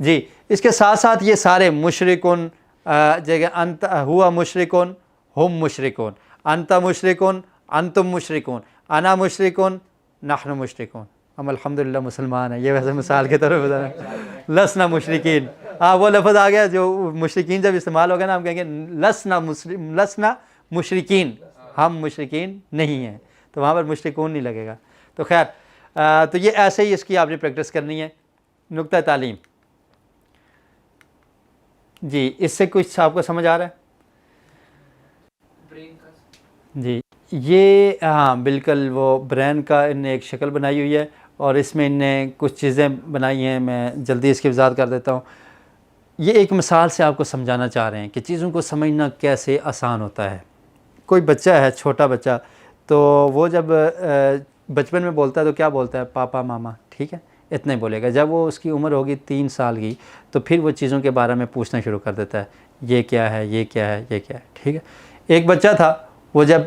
جی اس کے ساتھ ساتھ یہ سارے مشرکون جگہ انت ہوا مشرکون ہم مشرکون، انت مشرکون انتم مشرکون، انا مشرکون نحن مشرکون، ہم الحمدللہ مسلمان ہیں. یہ ویسے مثال کے طور پہ بتا رہا ہوں. لسنا مشرکین، وہ لفظ آ گیا جو مشرکین جب استعمال ہوگا نا ہم کہیں گے لسنا مشرکین، ہم مشرکین نہیں ہیں، تو وہاں پر مشرکون نہیں لگے گا. تو خیر تو یہ ایسے ہی اس کی آپ نے پریکٹس کرنی ہے. نقطہ تعلیم جی اس سے کچھ آپ کو سمجھ آ رہا ہے؟ جی یہ ہاں بالکل وہ برین کا ان نے ایک شکل بنائی ہوئی ہے اور اس میں ان نے کچھ چیزیں بنائی ہیں. میں جلدی اس کی وضاحت کر دیتا ہوں. یہ ایک مثال سے آپ کو سمجھانا چاہ رہے ہیں کہ چیزوں کو سمجھنا کیسے آسان ہوتا ہے. کوئی بچہ ہے، چھوٹا بچہ، تو وہ جب بچپن میں بولتا ہے تو کیا بولتا ہے؟ پاپا ماما، ٹھیک ہے، اتنا ہی بولے گا. جب وہ اس کی عمر ہوگی 3 سال کی تو پھر وہ چیزوں کے بارے میں پوچھنا شروع کر دیتا ہے، یہ کیا ہے، یہ کیا ہے، یہ کیا ہے، ٹھیک ہے. ایک بچہ تھا، وہ جب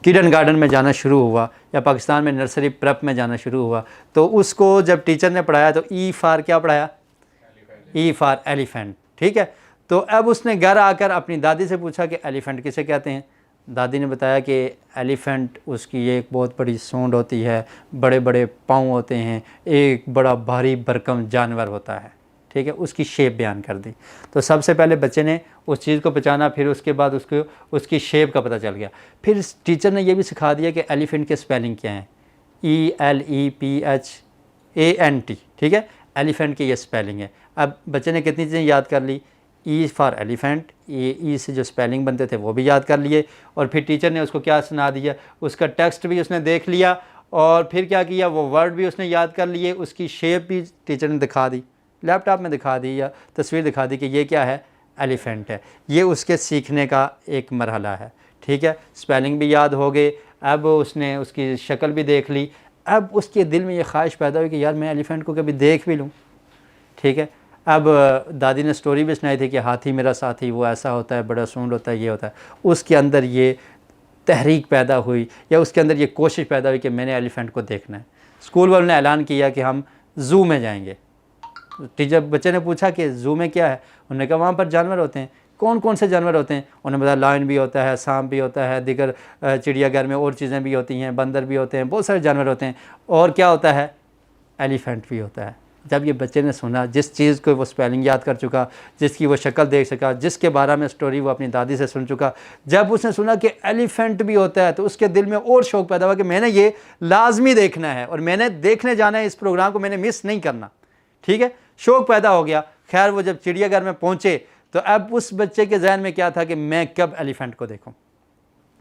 کڈن گارڈن میں جانا شروع ہوا یا پاکستان میں نرسری پریپ میں جانا شروع ہوا تو اس کو جب ٹیچر نے پڑھایا تو ای فار کیا پڑھایا؟ ای فار ایلیفینٹ، ٹھیک ہے. تو اب اس نے گھر آ کر اپنی دادی سے پوچھا کہ ایلیفینٹ کسے کہتے ہیں. دادی نے بتایا کہ ایلیفینٹ اس کی ایک بہت بڑی سونڈ ہوتی ہے، بڑے بڑے پاؤں ہوتے ہیں، ایک بڑا بھاری بھرکم جانور ہوتا ہے، ٹھیک ہے. اس کی شیپ بیان کر دی. تو سب سے پہلے بچے نے اس چیز کو پہچانا، پھر اس کے بعد اس کی شیپ کا پتہ چل گیا. پھر ٹیچر نے یہ بھی سکھا دیا کہ ایلیفینٹ کے سپیلنگ کیا ہیں، ELEPHANT، ٹھیک ہے. ایلیفینٹ کی یہ سپیلنگ ہے. اب بچے نے کتنی چیزیں یاد کر لی؟ ای فار ایلیفینٹ، ای سے جو سپیلنگ بنتے تھے وہ بھی یاد کر لیے، اور پھر ٹیچر نے اس کو کیا سنا دیا؟ اس کا ٹیکسٹ بھی اس نے دیکھ لیا، اور پھر کیا کیا؟ وہ ورڈ بھی اس نے یاد کر لیے، اس کی شیپ بھی ٹیچر نے دکھا دی، لیپ ٹاپ میں دکھا دی یا تصویر دکھا دی کہ یہ کیا ہے؟ ایلیفینٹ ہے. یہ اس کے سیکھنے کا ایک مرحلہ ہے، ٹھیک ہے. سپیلنگ بھی یاد ہو گئے. اب اس نے اس کی شکل بھی دیکھ لی. اب اس کے دل میں یہ خواہش پیدا ہوئی کہ یار میں ایلیفینٹ کو کبھی دیکھ بھی لوں، ٹھیک ہے. اب دادی نے سٹوری بھی سنائی تھی کہ ہاتھی میرا ساتھی، وہ ایسا ہوتا ہے، بڑا سونڈ ہوتا ہے، یہ ہوتا ہے. اس کے اندر یہ تحریک پیدا ہوئی یا اس کے اندر یہ کوشش پیدا ہوئی کہ میں نے ایلیفینٹ کو دیکھنا ہے. اسکول والوں نے اعلان کیا کہ ہم زو میں جائیں گے. ٹیچر بچے نے پوچھا کہ زو میں کیا ہے؟ انہوں نے کہا وہاں پر جانور ہوتے ہیں. کون کون سے جانور ہوتے ہیں؟ انہوں نے بتایا لائن بھی ہوتا ہے، سانپ بھی ہوتا ہے، دیگر چڑیا گھر میں اور چیزیں بھی ہوتی ہیں، بندر بھی ہوتے ہیں، بہت سارے جانور ہوتے ہیں، اور کیا ہوتا ہے؟ ایلیفینٹ بھی ہوتا ہے. جب یہ بچے نے سنا، جس چیز کو وہ سپیلنگ یاد کر چکا، جس کی وہ شکل دیکھ سکا، جس کے بارے میں سٹوری وہ اپنی دادی سے سن چکا، جب اس نے سنا کہ ایلیفینٹ بھی ہوتا ہے تو اس کے دل میں اور شوق پیدا ہوا کہ میں نے یہ لازمی دیکھنا ہے اور میں نے دیکھنے جانا ہے، اس پروگرام کو میں نے مس نہیں کرنا، ٹھیک ہے. شوق پیدا ہو گیا. خیر وہ جب چڑیا گھر میں پہنچے تو اب اس بچے کے ذہن میں کیا تھا کہ میں کب ایلیفینٹ کو دیکھوں،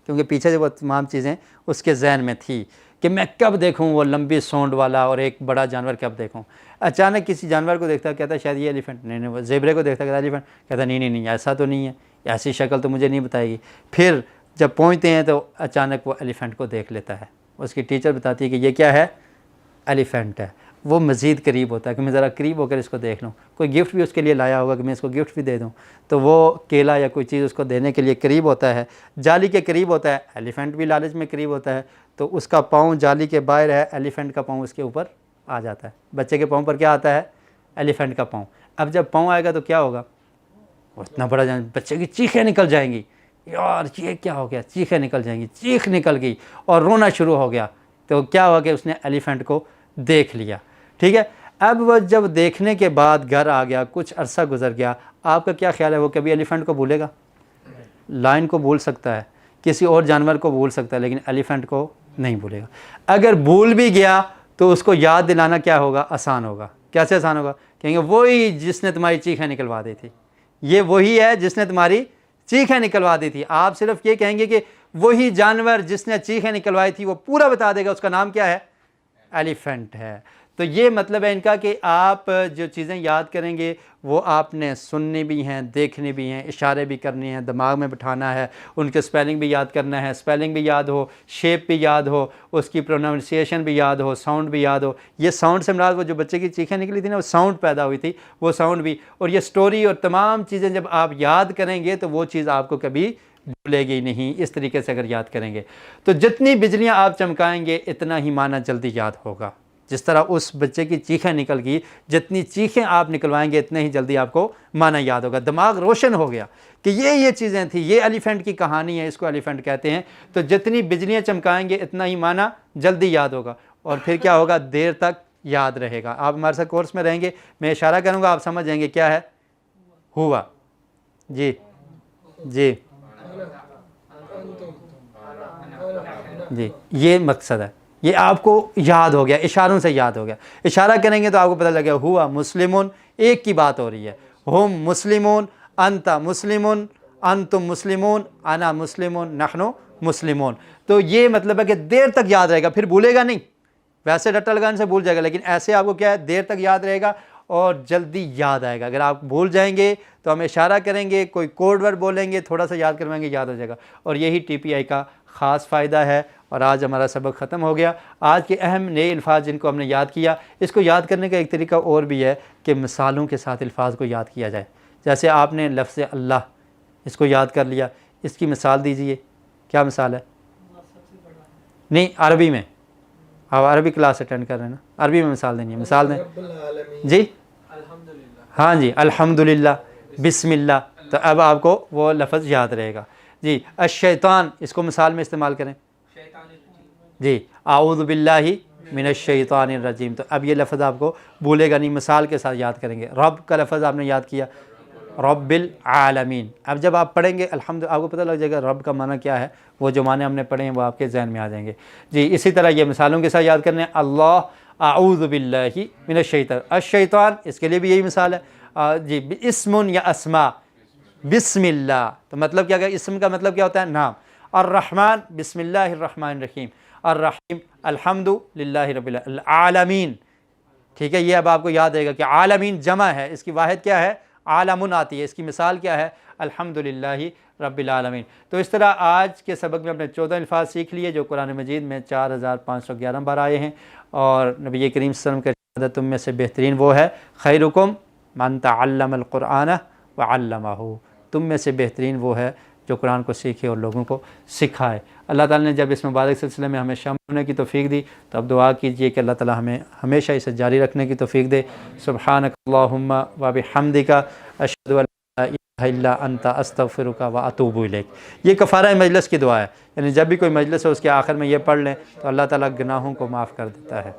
کیونکہ پیچھے جو وہ تمام چیزیں اس کے ذہن میں تھی کہ میں کب دیکھوں وہ لمبی سونڈ والا اور ایک بڑا جانور کب دیکھوں. اچانک کسی جانور کو دیکھتا کہتا ہے شاید یہ ایلیفینٹ، نہیں وہ زیبرے کو دیکھتا کہتا ہے ایلیفینٹ، کہتا نہیں ایسا تو نہیں ہے، ایسی شکل تو مجھے نہیں بتائے گی. پھر جب پہنچتے ہیں تو اچانک وہ ایلیفینٹ کو دیکھ لیتا ہے. اس کی ٹیچر بتاتی ہے کہ یہ کیا ہے؟ ایلیفینٹ ہے. وہ مزید قریب ہوتا ہے کہ میں ذرا قریب ہو کر اس کو دیکھ لوں. کوئی گفٹ بھی اس کے لیے لایا ہوگا کہ میں اس کو گفٹ بھی دے دوں، تو وہ کیلا یا کوئی چیز اس کو دینے کے لیے قریب ہوتا ہے، جالی کے قریب ہوتا ہے. ایلیفینٹ بھی لالچ میں قریب ہوتا ہے، تو اس کا پاؤں جالی کے باہر ہے، ایلیفینٹ کا پاؤں اس کے اوپر آ جاتا ہے. بچے کے پاؤں پر کیا آتا ہے؟ ایلیفینٹ کا پاؤں. اب جب پاؤں آئے گا تو کیا ہوگا؟ اتنا بڑا بچے کی چیخیں نکل جائیں گی، یار یہ کیا ہو گیا، چیخیں نکل جائیں گی. چیخ نکل گئی اور رونا شروع ہو گیا. تو کیا ہوا کہ اس نے ایلیفینٹ کو دیکھ لیا، ٹھیک ہے. اب وہ جب دیکھنے کے بعد گھر آ گیا، کچھ عرصہ گزر گیا، آپ کا کیا خیال ہے وہ کبھی ایلیفینٹ کو بھولے گا؟ لائن کو بھول سکتا ہے، کسی اور جانور کو بھول سکتا ہے، لیکن ایلیفینٹ کو نہیں بھولے گا. اگر بھول بھی گیا تو اس کو یاد دلانا کیا ہوگا؟ آسان ہوگا. کیسے آسان ہوگا؟ کہیں گے وہی جس نے تمہاری چیخیں نکلوا دی تھی، یہ وہی ہے جس نے تمہاری چیخیں نکلوا دی تھی. آپ صرف یہ کہیں گے کہ وہی جانور جس نے چیخیں نکلوائی تھی، وہ پورا بتا دے گا اس کا نام کیا ہے؟ ایلیفینٹ ہے. تو یہ مطلب ہے ان کا کہ آپ جو چیزیں یاد کریں گے وہ آپ نے سننی بھی ہیں، دیکھنی بھی ہیں، اشارے بھی کرنے ہیں، دماغ میں بٹھانا ہے، ان کے سپیلنگ بھی یاد کرنا ہے. سپیلنگ بھی یاد ہو، شیپ بھی یاد ہو، اس کی پروننسیشن بھی یاد ہو، ساؤنڈ بھی یاد ہو. یہ ساؤنڈ سے مراد وہ جو بچے کی چیخیں نکلی تھی نا، وہ ساؤنڈ پیدا ہوئی تھی، وہ ساؤنڈ بھی. اور یہ سٹوری اور تمام چیزیں جب آپ یاد کریں گے تو وہ چیز آپ کو کبھی بھولے گی نہیں. اس طریقے سے اگر یاد کریں گے تو جتنی بجلیاں آپ چمکائیں گے اتنا ہی معنی جلدی یاد ہوگا. جس طرح اس بچے کی چیخیں نکل گئی، جتنی چیخیں آپ نکلوائیں گے اتنے ہی جلدی آپ کو معنی یاد ہوگا، دماغ روشن ہو گیا کہ یہ چیزیں تھیں، یہ ایلیفینٹ کی کہانی ہے، اس کو ایلیفینٹ کہتے ہیں۔ تو جتنی بجلیاں چمکائیں گے اتنا ہی معنی جلدی یاد ہوگا، اور پھر کیا ہوگا، دیر تک یاد رہے گا۔ آپ ہمارے ساتھ کورس میں رہیں گے، میں اشارہ کروں گا، آپ سمجھ جائیں گے کیا ہے، ہوا۔ جی جی جی، یہ مقصد ہے، یہ آپ کو یاد ہو گیا، اشاروں سے یاد ہو گیا۔ اشارہ کریں گے تو آپ کو پتہ لگے گا ہوا مسلمون، ایک کی بات ہو رہی ہے، ہم مسلمون، انت مسلمون، انتم مسلمون، انا مسلمون، نحن مسلمون۔ تو یہ مطلب ہے کہ دیر تک یاد رہے گا، پھر بھولے گا نہیں، ویسے رٹا لگانے سے بھول جائے گا، لیکن ایسے آپ کو کیا ہے، دیر تک یاد رہے گا اور جلدی یاد آئے گا۔ اگر آپ بھول جائیں گے تو ہم اشارہ کریں گے، کوئی کوڈ ورڈ بولیں گے، تھوڑا سا یاد کروائیں گے، یاد ہو جائے گا، اور یہی ٹی پی آئی کا خاص فائدہ ہے۔ اور آج ہمارا سبق ختم ہو گیا۔ آج کے اہم نئے الفاظ جن کو ہم نے یاد کیا، اس کو یاد کرنے کا ایک طریقہ اور بھی ہے کہ مثالوں کے ساتھ الفاظ کو یاد کیا جائے۔ جیسے آپ نے لفظ اللہ، اس کو یاد کر لیا، اس کی مثال دیجئے، کیا مثال ہے؟ نہیں، عربی میں، آپ عربی کلاس اٹینڈ کر رہے ہیں نا، عربی میں مثال دینی ہے، مثال دیں جی۔ ہاں جی، الحمدللہ، بسم اللہ، تو اب آپ کو وہ لفظ یاد رہے گا۔ جی، الشیطان، اس کو مثال میں استعمال کریں جی، اعوذ باللہ من الشیطان الرجیم، تو اب یہ لفظ آپ کو بھولے گا نہیں، مثال کے ساتھ یاد کریں گے۔ رب کا لفظ آپ نے یاد کیا، رب العالمین۔ اب جب آپ پڑھیں گے الحمد، آپ کو پتہ لگ جائے گا رب کا معنی کیا ہے، وہ جو معنی ہم نے پڑھے ہیں وہ آپ کے ذہن میں آ جائیں گے۔ جی، اسی طرح یہ مثالوں کے ساتھ یاد کرنے، اللہ اعوذ باللہ من الشیطان، الشیطان، اس کے لیے بھی یہی مثال ہے جی، اسم یا اسماء، بسم اللہ، تو مطلب کیا، اسم کا مطلب کیا ہوتا ہے، نام۔ الرحمن، بسم اللہ الرحمن الرحیم۔ الرحیم، الحمد للہ رب العالمین۔ ٹھیک ہے، یہ اب آپ کو یاد رہے گا کہ عالمین جمع ہے، اس کی واحد کیا ہے، عالمن آتی ہے، اس کی مثال کیا ہے، الحمدللہ رب العالمین۔ تو اس طرح آج کے سبق میں اپنے 14 الفاظ سیکھ لیے جو قرآن مجید میں 4511 بار آئے ہیں، اور نبی کریم صلی اللہ علیہ وسلم کا ارشاد، تم میں سے بہترین وہ ہے، خیرکم من تعلم القرآن وعلمہ، تم میں سے بہترین وہ ہے جو قرآن کو سیکھے اور لوگوں کو سکھائے۔ اللہ تعالیٰ نے جب اس مبارک سلسلے میں ہمیں شامل ہونے کی توفیق دی تو اب دعا کیجئے کہ اللہ تعالیٰ ہمیں ہمیشہ اسے جاری رکھنے کی توفیق دے۔ سبحانک اللہم و بحمدک، اشہد ان لا الہ الا انت، استغفرک و اتوب الیک۔ یہ کفارہ مجلس کی دعا ہے، یعنی جب بھی کوئی مجلس ہو اس کے آخر میں یہ پڑھ لیں تو اللہ تعالیٰ گناہوں کو معاف کر دیتا ہے۔